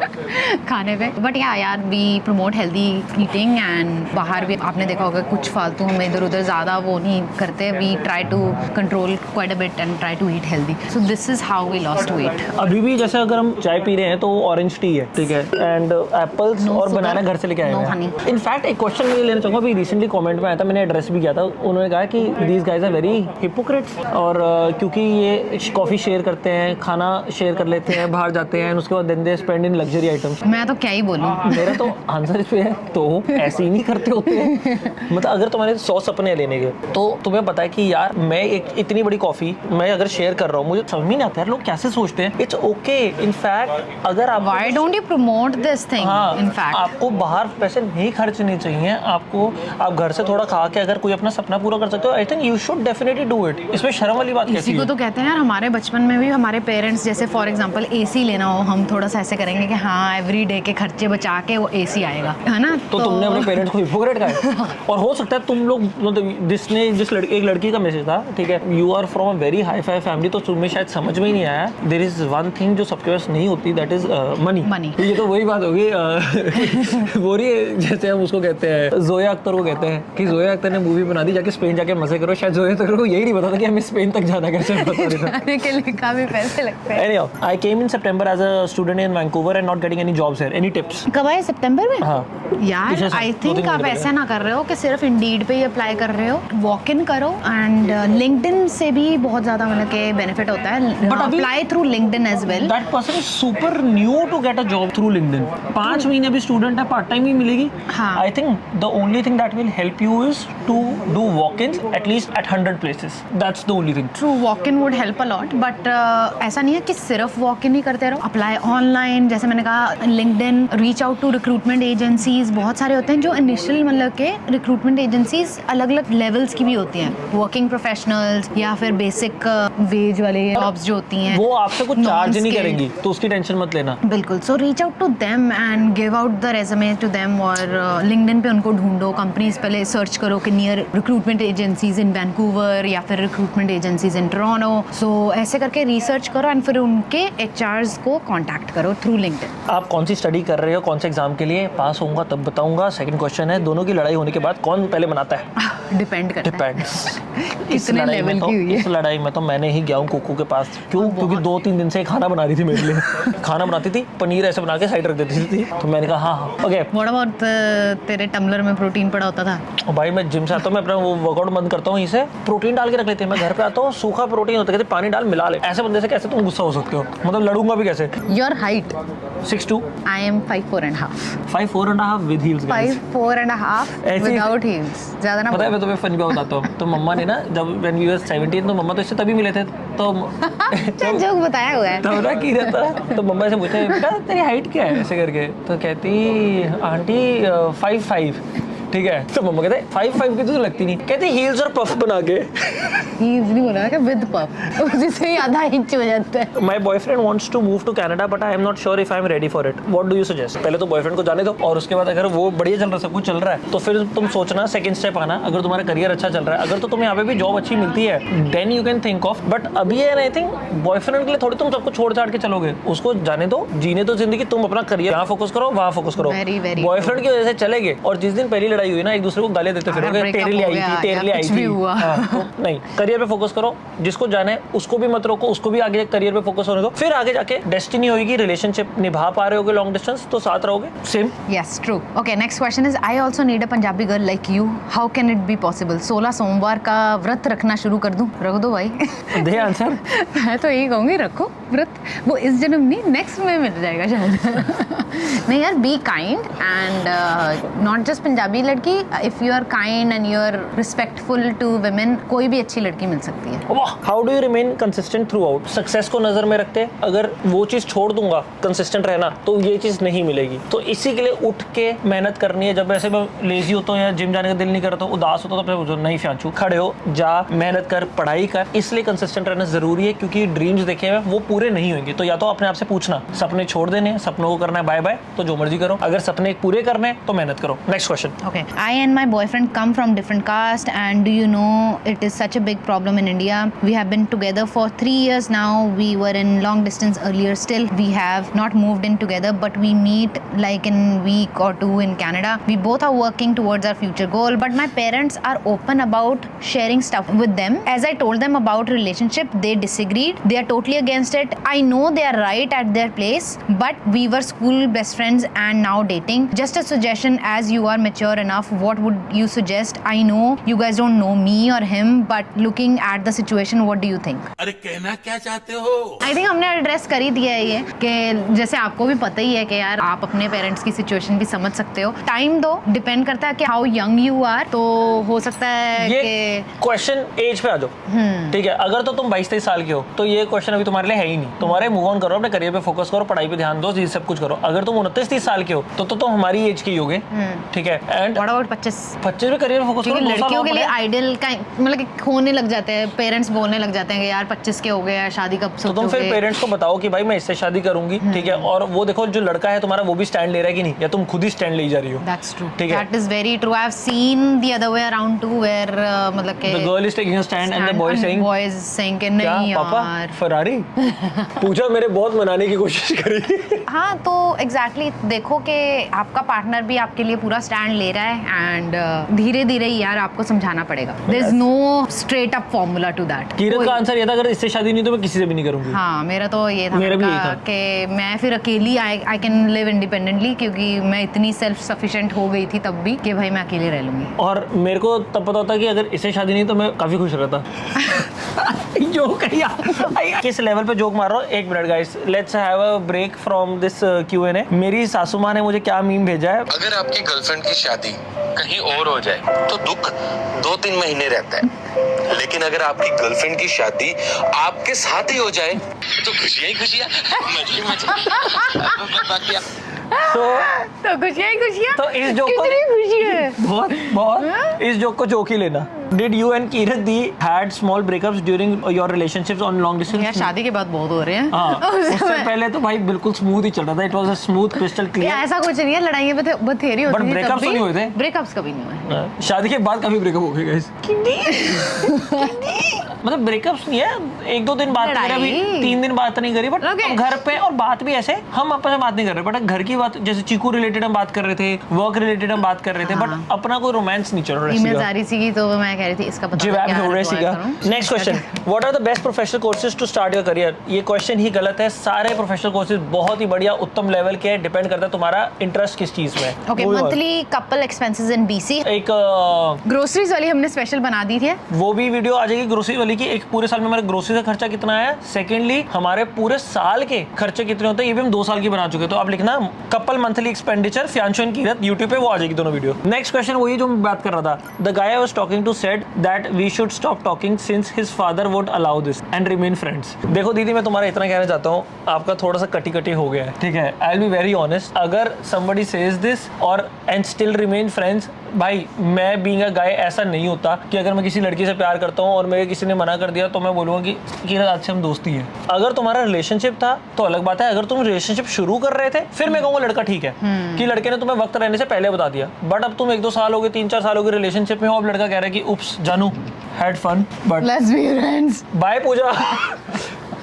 खाने पे। बट यार we promote healthy eating and बाहर भी आपने देखा होगा कुछ फालतू हम इधर उधर ज़्यादा वो नहीं करते। We try to control quite a bit and try to eat healthy. So this is how we lost weight. अभी भी जैसे अगर हम चाय पी रहे हैं तो ऑरेंज टी है, ठीक है, एंड एप्पल्स और बनाना घर से लेके आए हैं। इनफैक्ट एक क्वेश्चन मैं लेना चाहूँगा, अभी रिसेंटली कमेंट में आया था, मैंने एड्रेस भी किया था। उन्होंने कहा कि these guys are very hypocrites, और क्योंकि ये कॉफ़ी शेयर करते हैं, खाना शेयर कर लेते हैं, बाहर जाते हैं, उसके बाद then they spend in luxury items. मैं तो क्या ही बोलूँ, मेरा तो आंसर इस पे है तो ऐसे ही नहीं करते होते हैं। मतलब अगर तुम्हारे 100 सपने हैं लेने के तो तुम्हें पता है कि यार मैं एक इतनी बड़ी कॉफ़ी मैं अगर शेयर कर रहा हूँ, मुझे समझ नहीं आता है लोग कैसे सोचते हैं। It's okay. इनफैक्ट अगर आप why don't you promote this thing? हाँ, इनफैक्ट आपको बाहर पैसे नहीं खर्चने चाहिए। आपको आप घर से थोड़ा खा के अगर कोई अपना सपना पूरा कर सकते हो, I think you should definitely do it. इसमें शर्म वाली बात कैसी इसी को है? तो कहते हैं यार, हमारे बचपन में भी हमारे पेरेंट्स जैसे फॉर एग्जांपल एसी लेना हो, हम थोड़ा सा ऐसे करेंगे कि हाँ एवरी डे के खर्चे बचा के वो एसी आएगा, है ना? तो तुमने अपने पेरेंट्स को हिपोक्रेट कहा है। और हो सकता है तुम लोग मतलब एक लड़की का मैसेज था, ठीक है, you are from a very hi fi family, तो तुम्हें शायद समझ में ही नहीं आया। देयर इज वन थिंग जो सबके पास नहीं होती, दैट इज मनी। ये तो वही बात होगी वो रही जैसे हम उसको कहते हैं, जोया अख्तर को कहते हैं कि जोया अख्तर ने मूवी बना दी जाके स्पेन जाके मजे करो। शायद जोया अख्तर को यही नहीं पता था कि हमें स्पेन तक जाना कैसे जाने के लिए काफी पैसे लगते हैं। Anyhow, I came in September as a student in Vancouver and not getting any jobs here. Any tips? कब आए? सितंबर में? हाँ यार पिछले आई दो तीन थिंक आप महीने ऐसा ना कर रहे हो कि सिर्फ इंडीड पे ही अप्लाई कर रहे हो। वॉक इन करो एंड लिंक्डइन से भी बहुत ज्यादा मतलब के बेनिफिट होता है। Apply through LinkedIn as well. That person is super new to get a job through LinkedIn. 5 महीने अभी स्टूडेंट है, पार्ट टाइम ही मिलेगी। हाँ। I think the only thing that will help you is to do walk-ins at least at 100 places. That's the only thing. True, walk in would help a lot, but ऐसा नहीं है कि सिर्फ walk in ही करते रहो। Apply online, जैसे मैंने कहा, LinkedIn, reach out to recruitment agencies. बहुत सारे होते हैं जो इनिशियल मतलब के रिक्रूटमेंट एजेंसीज अलग अलग लेवल्स की भी होती हैं, वर्किंग प्रोफेशनल्स या फिर बेसिक वेज वाले जॉब्स जो होती हैं। वो आपसे कुछ चार्ज नहीं Non-skilled. करेंगी तो उसकी टेंशन मत लेना। बिल्कुल। So reach out to them and give out the resume to them, और लिंक्डइन पे उनको ढूंढो। कंपनीज पहले सर्च करो कि near recruitment agencies in Vancouver या फिर recruitment agencies in Toronto. So ऐसे करके रिसर्च करो एंड फिर उनके एचआरस को कांटेक्ट करो थ्रू लिंक्डइन। आप कौन सी स्टडी कर रहे हो, कौन से एग्जाम के लिए? पास होऊंगा तब बताऊंगा। सेकंड क्वेश्चन है, दोनों की लड़ाई होने के बाद कौन पहले बनाता है? डिपेंड करता है डिपेंड्स। कितने लेवल की हुई है। इस लड़ाई में तो मैंने ही गया हूँ कुकू के पास। क्यों? क्योंकि 2-3 दिन से खाना बना रही थी मेरे लिए। खाना बनाती थी, पनीर ऐसे बना के साइड रख देती थी, तो मैंने कहा हाँ ओके। व्हाट अबाउट तेरे टम्बलर में प्रोटीन पड़ा होता था? और भाई मैं जिम से आता हूँ, मैं अपना वो वर्कआउट बंद करता हूँ, इसे प्रोटीन डाल के रख लेते हैं। मैं घर पे आता हूँ, सूखा प्रोटीन होता है, कहते पानी डाल मिला ले। ऐसे बंदे से कैसे तुम गुस्सा हो सकते हो? मतलब लड़ूंगा भी कैसे? Your height? 6'2". I am 5'4.5". 5'4.5" with heels. 5'4.5" without heels. ज्यादा ना पता है, मैं तुम्हें फनी बात बताता हूँ। तो मम्मा ने ना, जब व्हेन वी वर 17, तो मम्मा तो इससे तभी मिले थे, तो जोक बताया हुआ है। तब ना की रहता, तो मम्मा से पूछा बेटा तेरी हाइट क्या है, ऐसे करके, तो कहती आंटी 5'5". ठीक है, तो मम्मा कहते 5'5" की तो लगती नहीं, कहती हील्स और पफ बना के। हील्स नहीं बोला क्या? विद पफ, उससे ही आधा इंच हो जाता है। My boyfriend wants to move to Canada but I am not sure if I am ready for it. What do you suggest? पहले तो बॉयफ्रेंड को जाने दो, और उसके बाद अगर वो बढ़िया चल रहा है, सब कुछ चल रहा है, तो फिर तुम सोचना सेकंड स्टेप आना। अगर तुम्हारा करियर अच्छा चल रहा है, अगर तो तुम्हें यहाँ पे भी जॉब अच्छी मिलती है, then you can think of. But अभी है, आई थिंक बॉयफ्रेंड के लिए थोड़ी तुम सबको छोड़ छाड़ के चलोगे। उसको जाने दो, जीने दो जिंदगी। तुम अपना करियर यहाँ फोकस करो, वहाँ फोकस करो। बॉयफ्रेंड की वजह से चलेगे, और जिस दिन पहली लड़ाई हुई ना, एक दूसरे को गाली देते फिरोगे, तेरे लिए आई थी, तेरे लिए आई थी। तो नहीं, करियर पे फोकस करो। जिसको जाना है उसको भी मत रोको, उसको भी आगे करियर पे फोकस होने दो। फिर आगे जाके डेस्टिनी होगी, रिलेशनशिप निभा पा रहे होगे लॉन्ग डिस्टेंस, तो साथ रहोगे। Same. Yes, true. Okay, next question is, I also need a Punjabi girl like you, how can it be possible? 16 सोमवार का व्रत रखना शुरू कर दूं? रख दो भाई। दे आंसर। मैं तो यही कहूँगी, रखो व्रत। वो इस जन्म नहीं, नेक्स्ट में मिल जाएगा शायद। नहीं यार, be kind and not just Punjabi, लड़की, if you are kind and you are respectful to women, कोई भी अच्छी लड़की मिल सकती है। How do you remain consistent throughout? Success को नजर में रखते अगर वो चीज छोड़ दूंगा कंसिस्टेंट रहना तो ये चीज नहीं मिलेगी। तो इसी के लिए उठ के मेहनत करनी है। जब ऐसे मैं लेजी होता हूँ या जिम जाने का दिल नहीं करता, उदास होता तो फिर नहीं फ्यांचू, खड़े हो, जा, मेहनत कर, पढ़ाई कर। इसलिए कंसिस्टेंट रहना जरूरी है, क्योंकि ड्रीम्स देखे हुए वो पूरे नहीं होंगे। तो या तो अपने आप से पूछना, सपने छोड़ देने हैं, सपनों को करना है बाय बाय, तो जो मर्जी करो। अगर सपने पूरे करने हैं तो मेहनत करो। Next question. Okay, I and my boyfriend come from different caste, and do you know it is such a big problem in India. We have been together for 3 years now. We were in long distance earlier. Still, we have not moved in together, but we meet like in week or two in Canada. We both are working towards our future goal, but my parents are open about sharing stuff with them. As I told them about relationship, they disagreed. They are totally against it. I know they are right at their place, but we were school best friends and now dating. Just a suggestion, as you are mature enough, what would you suggest? I know you guys don't know me or him, but looking at the situation, what do you think? अरे कहना क्या चाहते हो? I think हमने address कर ही दिया है ये, कि जैसे आपको भी पता ही है कि यार आप अपने पेरेंट्स की सिचुएशन भी समझ सकते हो। टाइम दो, डिपेंड करता है कि हाउ यंग यू आर। तो हो सकता है ये कि क्वेश्चन एज पे आ जाओ, ठीक है। अगर तो तुम 22-23 साल के हो तो ये क्वेश्चन अभी तुम्हारे लिए है ही नहीं। तुम्हारे मूव ऑन करो, अपने करियर पे फोकस करो, पढ़ाई पे ध्यान दो, ये सब कुछ करो। अगर तुम 29-30 साल के हो तो तुम हमारी एज के ही होगे, ठीक है। And what about 25? 25 में करियर फोकस करो। क्योंकि 2 साल लड़कियों और के लिए पढ़े। आइडियल का मतलब कि खोने लग जाते हैं, पेरेंट्स बोलने लग जाते हैं कि यार 25 के हो गए यार, शादी कब तो तुम फिर सोचोगे? पेरेंट्स को बताओ कि भाई मैं इससे शादी करूंगी, ठीक है। और वो देखो जो लड़का है तुम्हारा वो भी स्टैंड ले रहा है कि नहीं, या तुम खुद ही स्टैंड ले जा रही हो। That's true. ठीक है। That is very true. I have seen the other way around too, where मतलब कि The girl is taking a stand and the boy is saying, boy is saying कि क्या नहीं पापा यार। फरारी? पूछा, मेरे बहुत मनाने की कोशिश करी। हाँ, तो एग्जैक्टली देखो कि आपका पार्टनर भी आपके लिए पूरा स्टैंड ले रहा है, एंड धीरे धीरे ही यार आपको समझाना पड़ेगा। There is no straight up formula to that. Keerat का आंसर ये था, अगर इससे शादी नहीं तो मैं किसी से भी नहीं करूंगी। हाँ, मेरा तो ये था, मेरा भी यही था। कि मैं फिर अकेली आई कैन लिव इंडिपेंडेंटली, क्योंकि मैं इतनी सेल्फ सफिशिएंट हो गई थी तब भी कि भाई मैं अकेले रह लूंगी। और मेरे को तब पता होता कि अगर इससे शादी नहीं तो मैं काफी खुश रहता। जोक किस लेवल पे जोक मार रहा हूँ? 1 minute guys, let's have a break from this Q&A। मेरी सासू माँ ने मुझे क्या मीम भेजा है। अगर आपकी गर्लफ्रेंड की शादी कहीं और हो जाए तो दुख 2-3 महीने रहता है, लेकिन अगर आपकी गर्लफ्रेंड की शादी आपके साथ ही हो जाए तो खुशियां ही खुशियां, मजे ही मजे। तो खुशियाँ ही खुशियाँ। तो इस जोक को कितनी खुशी है। बहुत बहुत इस जोक को जोक ही लेना। Did you and Kirat Di had small breakups during your relationships on long distance? यार शादी के बाद बहुत हो रहे हैं। हाँ, उससे पहले तो भाई बिल्कुल स्मूथ ही चल रहा था। It was a smooth crystal clear। ऐसा कुछ नहीं है, लड़ाइयाँ बथेरी होती But थी breakups तो नहीं हुए थे। ब्रेकअप्स कभी नहीं हुए। शादी के बाद काफी ब्रेकअप हो गए गाइस। मतलब ब्रेकअप्स नहीं है, 1-2 दिन बात करी, अभी 3 दिन बात नहीं करी, बट Okay. घर पे और बात भी ऐसे हम आपस में बात नहीं कर रहे, बट घर की बात, जैसे चीकू रिलेटेड हम बात कर रहे थे, वर्क रिलेटेड हम बात कर रहे थे, बट अपना कोई रोमांस नहीं चल रहा ईमेल आ रही थी तो मैं कह रही थी इसका पता जवाब हो रहा सीगा। Next question, what are the best professional courses to start your career? ये क्वेश्चन ही गलत है। सारे प्रोफेशनल कोर्सेज बहुत ही बढ़िया उत्तम लेवल के हैं, डिपेंड करता है तुम्हारा इंटरेस्ट किस चीज में है। ओके, मंथली कपल एक्सपेंसेस इन BC। एक ग्रोसरीज वाली हमने स्पेशल बना दी थी, वो भी वीडियो आ जाएगी ग्रोसरी वाली की। एक पूरे साल में हमारे ग्रोसरी का खर्चा कितना आया, सेकेंडली हमारे पूरे साल के खर्चे कितने होते हैं, ये भी हम 2 साल की बना चुके हैं। तो आप लिखना couple monthly expenditure Fiyanshu and Keerat, YouTube पे वो आ जाएगी दोनों वीडियो। नेक्स्ट क्वेश्चन वही जो मैं बात कर रहा था। The guy I was talking to said that we should stop talking since his father would allow this and remain friends. देखो दीदी, मैं तुम्हारा इतना कहना चाहता हूँ, आपका थोड़ा सा कटी कटी हो गया है, ठीक है। I will be very honest, अगर somebody says this और एंड स्टिल रिमेन फ्रेंड्स, भाई मैं बीइंग अ गाय ऐसा नहीं होता कि अगर मैं किसी लड़की से प्यार करता हूँ और मेरे किसी ने मना कर दिया तो मैं बोलूँगा कि आज से हम दोस्ती हैं। अगर तुम्हारा रिलेशनशिप था तो अलग बात है। अगर तुम रिलेशनशिप शुरू कर रहे थे फिर मैं कहूँगा लड़का ठीक है कि लड़के ने तुम्हें वक्त रहने से पहले बता दिया। बट अब तुम 1-2 साल हो गए, 3-4 साल हो गए रिलेशनशिप में हो, अब लड़का कह रहा है कि उप्स जानू had fun but let's be friends, bye Pooja.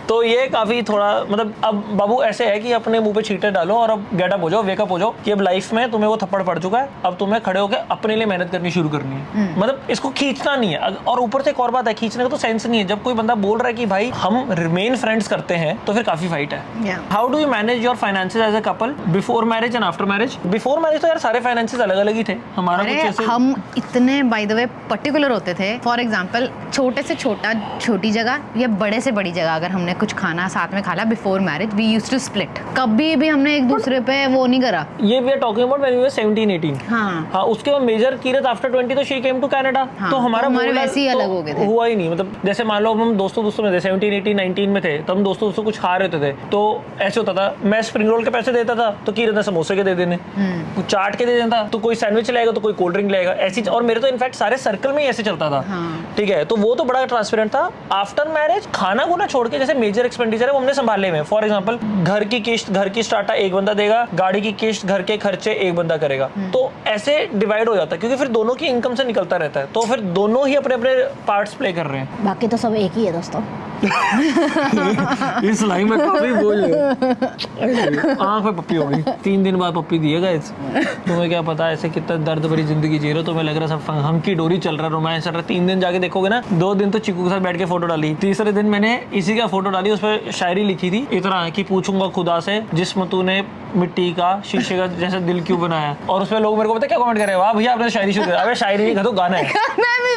तो ये काफी थोड़ा मतलब अब बाबू ऐसे है कि अपने मुंह पे छींटे डालो और अब गेटअप हो जाओ, वेकअप हो जाओ कि अब लाइफ में तुम्हें वो थप्पड़ पड़ चुका है, अब तुम्हें खड़े होकर अपने लिए मेहनत करनी शुरू करनी है। मतलब इसको खींचना नहीं है। और ऊपर से एक और बात है, खींचने का तो सेंस नहीं है। जब कोई बंदा बोल रहा है कि भाई हम रिमेन फ्रेंड्स करते हैं तो फिर काफी फाइट है। How do you manage your finances as a couple before marriage and after marriage? Before marriage तो यार सारे फाइनेंसेस अलग अलग ही थे हमारा। कुछ ऐसे हम इतने बाय द वे पर्टिकुलर होते थे। फॉर एग्जांपल छोटे से छोटी जगह या बड़े से बड़ी जगह अगर हमने कुछ खाना साथ में खा लिया before marriage, we used to split. कभी भी हमने एक दूसरे पे वो नहीं करा। ये we are talking about when we were 17-18। हाँ उसके बाद मेजर कीरत आफ्टर 20 तो शी केम टू कनाडा। हाँ, तो हमारा हमारे बोलना वैसे ही अलग हो गए थे। हुआ ही नहीं। मतलब जैसे मान लो हम दोस्तों में थे, 17, 18, 19 में थे, तो हम दोस्तों कुछ खा रहे थे, तो ऐसे होता था, मैं स्प्रिंग रोल के पैसे देता था तो कीरत ने समोसे के दे देने, कुछ चाट के दे देता, तो कोई सैंडविच लाएगा तो कोई कोल्ड ड्रिंक लाएगा, ऐसी। और मेरे तो इनफैक्ट सारे सर्कल में ही ऐसे चलता था। ठीक है, तो वो तो बड़ा ट्रांसपेरेंट था। आफ्टर मैरिज खाना खुना छोड़ के जैसे मेजर एक्सपेंडिचर है वो हमने संभाले में। फॉर एग्जांपल घर की किस्त, घर की स्टार्टा एक बंदा देगा, गाड़ी की किस्त, घर के खर्चे एक बंदा करेगा। तो ऐसे डिवाइड हो जाता है, क्योंकि फिर दोनों की इनकम से निकलता रहता है, तो फिर दोनों ही अपने अपने पार्ट्स प्ले कर रहे हैं। बाकी तो सब एक ही है दोस्तों। इस लाइन में काफी बोल आँख पे पप्पी हो गई। 3 दिन बाद पप्पी दी है गाइस। तुम्हें क्या पता ऐसे कितना दर्द भरी जिंदगी जी रहे हो, तुम्हें लग रहा है सब हंकी डोरी चल रहा है, रोमांस चल रहा है। 3 दिन जाके देखोगे ना, 2 दिन तो चिकू के साथ बैठ के फोटो डाली, तीसरे दिन मैंने इसी का फोटो डाली, उस पर शायरी लिखी थी इतना कि पूछूंगा खुदा से जिस्म तूने मिट्टी का शीशे का जैसे दिल क्यों बनाया। और उसमें लोग मेरे को पता क्या कमेंट कर रहे हैं, वाह भैया आपने शायरी शुरू कर। अबे शायरी नहीं, तो गाना है।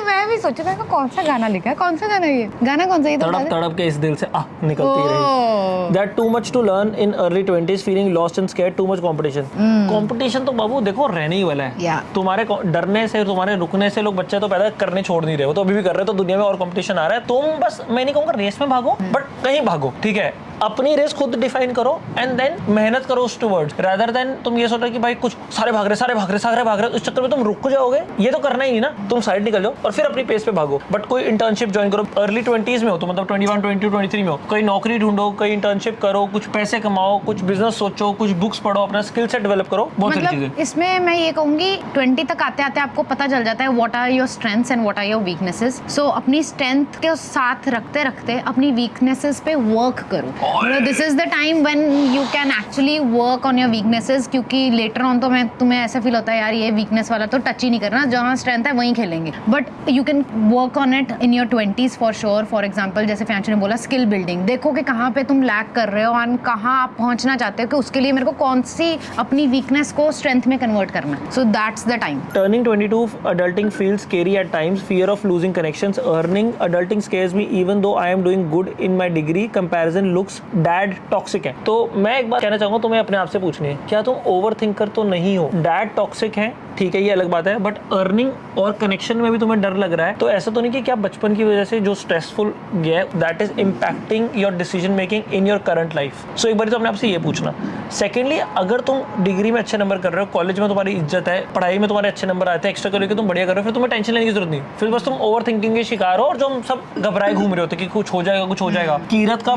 मैं भी सोच रहा था कौन सा गाना लिखा है, कौन सा गाना ये गाना कौन सा, ये तो तड़प तड़प के इस दिल से निकलती रही। That too much to learn in early 20s, feeling lost and scared, too much competition. Competition तो बाबू देखो रहने ही वाला है। Yeah. तुम्हारे डरने से, तुम्हारे रुकने से लोग बच्चे तो पैदा करने छोड़ नहीं रहे हो, तो अभी भी कर रहे हो, तो दुनिया में और कंपटीशन आ रहा है। तुम बस, मैं नहीं कहूँगा रेस में भागो, बट कहीं भागो, ठीक है। अपनी रेस खुद डिफाइन करो एंड देन मेहनत करो उस टुवर्ड्स, रादर देन तुम ये सोचो कि भाई कुछ सारे भाग रहे, उस चक्कर में तुम रुक जाओगे। ये तो करना ही नहीं ना, तुम साइड निकल जाओ और फिर अपनी पेस पे भागो। बट कोई इंटर्नशिप ज्वाइन करो, अर्ली 20s में हो तो मतलब 21, 22, 23 में हो, कोई नौकरी ढूंढो, कोई इंटर्नशिप करो, कुछ पैसे कमाओ, कुछ बिजनेस सोचो, कुछ बुक्स पढ़ो, अपना स्किल सेट डेवलप करो, बहुत सारी चीजें। इसमें मैं ये कहूंगी 20 तक आते आते आपको पता चल जाता है what are your strengths and what are your weaknesses. So अपनी स्ट्रेंथ के साथ रखते रखते अपनी वीकनेसेस पे वर्क करो। This is the time when you can actually work on your weaknesses, क्योंकि लेटर ऑन तो तुम्हें ऐसा फील होता है यार ये वीकनेस वाला तो टच ही नहीं करना, जहाँ स्ट्रेंथ है वहीं खेलेंगे। But you can work on it in your 20s for sure. For example जैसे फ्यांचू ने बोला, स्किल बिल्डिंग, देखो कि कहाँ पे तुम लैक कर रहे हो एंड कहाँ आप पहुँचना चाहते हो, कि उसके लिए मेरे को कौन सी अपनी वीकनेस को स्ट्रेंथ में कन्वर्ट करना है। So that's the time. Turning 22, adulting feels scary at times. Fear of losing connections. Earning, adulting scares me even though I am doing good in my degree. Comparison looks dad toxic है। तो मैं एक बात कहना चाहूँगा, तुम्हें अपने आप से पूछनी है, क्या तुम ओवर थिंकर तो नहीं हो? डैड टॉक्सिक है, ठीक है, ये अलग बात है, बट अर्निंग और कनेक्शन में भी तुम्हें डर लग रहा है, तो ऐसा तो नहीं कि क्या बचपन की वजह से जो स्ट्रेसफुल गया that is impacting your decision making in your current life. So एक बार तो अपने आपसे ये पूछना। सेकेंडली, अगर तुम डिग्री में अच्छे नंबर कर रहे हो, कॉलेज में तुम्हारी इज्जत है, पढ़ाई में तुम्हारे अच्छे नंबर आते हैं, एक्स्ट्रा करिकुलर तुम बढ़िया कर रहे हो, फिर तुम्हें टेंशन लेने की जरूरत नहीं, फिर बस तुम ओवर थिंकिंग के शिकार हो और जो हम सब घबराए घूम रहे होते कि कुछ हो जाएगा। कीरत का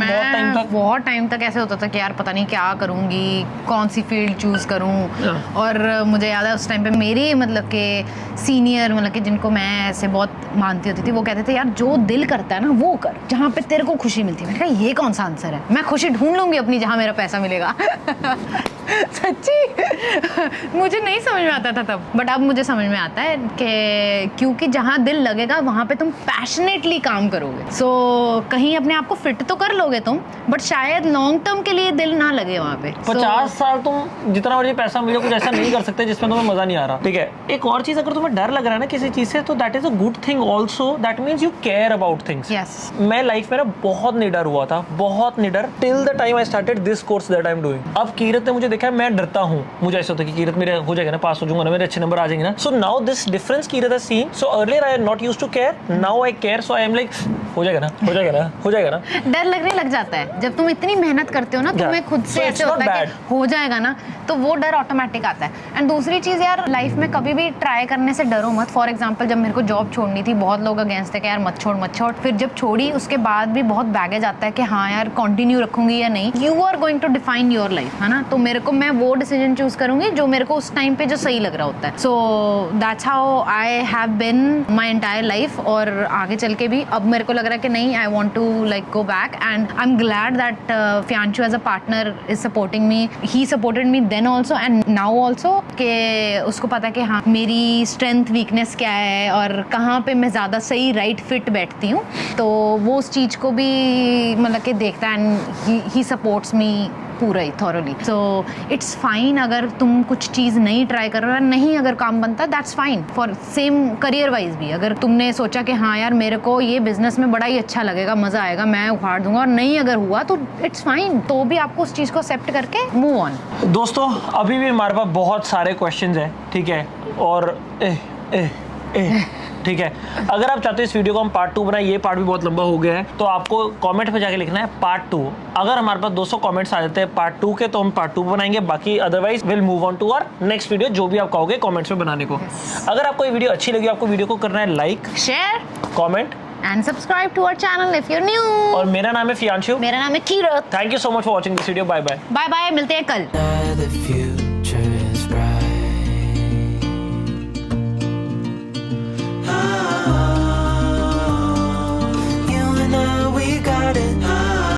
बहुत टाइम तक ऐसे होता था कि यार पता नहीं क्या करूंगी, कौन सी फील्ड चूज करूं। और मुझे याद है उस टाइम पे मेरी मतलब के सीनियर, मतलब कि जिनको मैं ऐसे बहुत मानती होती थी, वो कहते थे यार जो दिल करता है ना वो कर, जहाँ पे तेरे को खुशी मिलती है। मैंने कहा ये कौन सा आंसर है, मैं खुशी ढूंढ लूंगी अपनी जहाँ मेरा पैसा मिलेगा। सच्ची मुझे नहीं समझ में आता था तब, बट अब मुझे समझ में आता है कि क्योंकि जहाँ दिल लगेगा वहाँ पे तुम पैशनेटली काम करोगे। सो कहीं अपने आप को फिट तो कर लोगे तुम, बट शायद लॉन्ग टर्म के लिए दिल ना लगे वहाँ पे। 50 साल तुम जितना मर्जी पैसा मिले कुछ ऐसा नहीं कर सकते जिसमें तुम्हें मजा नहीं आ रहा, ठीक है। एक और चीज, अगर तुम्हें डर लग रहा है ना किसी चीज से, तो that is a good thing also, that means you care about things. Yes, मैं लाइफ में ना बहुत निडर हुआ था, बहुत निडर, till the time I started this course that I am doing. अब कीरत ने मुझे देखा है मैं डरता हूँ, मुझे ऐसा होता है कि कीरत मेरे हो जाएगा ना, पास हो जाऊंगा ना, मेरे अच्छे नंबर आ जाएंगे ना। So now this difference Keerat has seen. So earlier I am not used to care, now I care. So I am like हो जाएगा ना। डर लगने लग जाता है जब तुम इतनी मेहनत करते हो ना, तुम्हें खुद से ऐसे होता है कि हो जाएगा ना, तो वो डर ऑटोमेटिक आता है। एंड दूसरी चीज यार, लाइफ में कभी भी ट्राई करने से डरो मत। फॉर एग्जाम्पल जब मेरे को जॉब छोड़नी थी, बहुत लोग अगेंस्ट थे कि यार मत छोड़। फिर जब छोड़ी उसके बाद भी बहुत बैगेज आता है कि हाँ यार कंटिन्यू रखूंगी या नहीं। You are going to define your life, है ना। तो मेरे को, मैं वो डिसीजन चूज करूंगी जो मेरे को उस टाइम पे जो सही लग रहा होता है। So that's how I have been my entire life. और आगे चल के भी अब मेरे को लग रहा है कि नहीं, I want to like go back and I am glad that Fiyanchu as a partner is supporting me. He supported me then also and now also, कि उसको पता है कि हाँ मेरी स्ट्रेंथ वीकनेस क्या है और कहाँ पे मैं ज़्यादा सही राइट फिट बैठती हूँ। तो वो उस चीज़ को भी मतलब कि देखता है एंड ही सपोर्ट्स मी पूरा ही थॉरली। सो इट्स फाइन अगर तुम कुछ चीज़ नहीं ट्राई कर रहे हो, नहीं अगर काम बनता that's fine. For same career wise भी अगर तुमने सोचा कि हाँ यार मेरे को ये बिजनेस में बड़ा ही अच्छा लगेगा, मज़ा आएगा, मैं उखाड़ दूंगा, और नहीं अगर हुआ तो इट्स फाइन, तो भी आपको उस चीज़ को एक्सेप्ट करके मूव ऑन। दोस्तों अभी भी हमारे पास बहुत सारे क्वेश्चंस हैं, ठीक है, और ठीक है, अगर आप चाहते हो इस वीडियो को हम पार्ट 2 बनाए, ये पार्ट भी बहुत लंबा हो गया है, तो आपको कमेंट पे जाके लिखना है पार्ट 2। अगर हमारे पास 200 कमेंट्स आ जाते हैं पार्ट 2 के तो हम पार्ट 2 बनाएंगे, बाकी otherwise will move on to our next video, जो भी आप कहोगे कमेंट्स में बनाने को। अगर आपको ये वीडियो अच्छी लगी, आपको वीडियो को करना है like, share comment and subscribe to our channel if you are new. और मेरा नाम है फियांशु। मेरा नाम है Keerat. Thank you so much for watching this video. Bye bye. Bye bye, मिलते हैं कल। Another few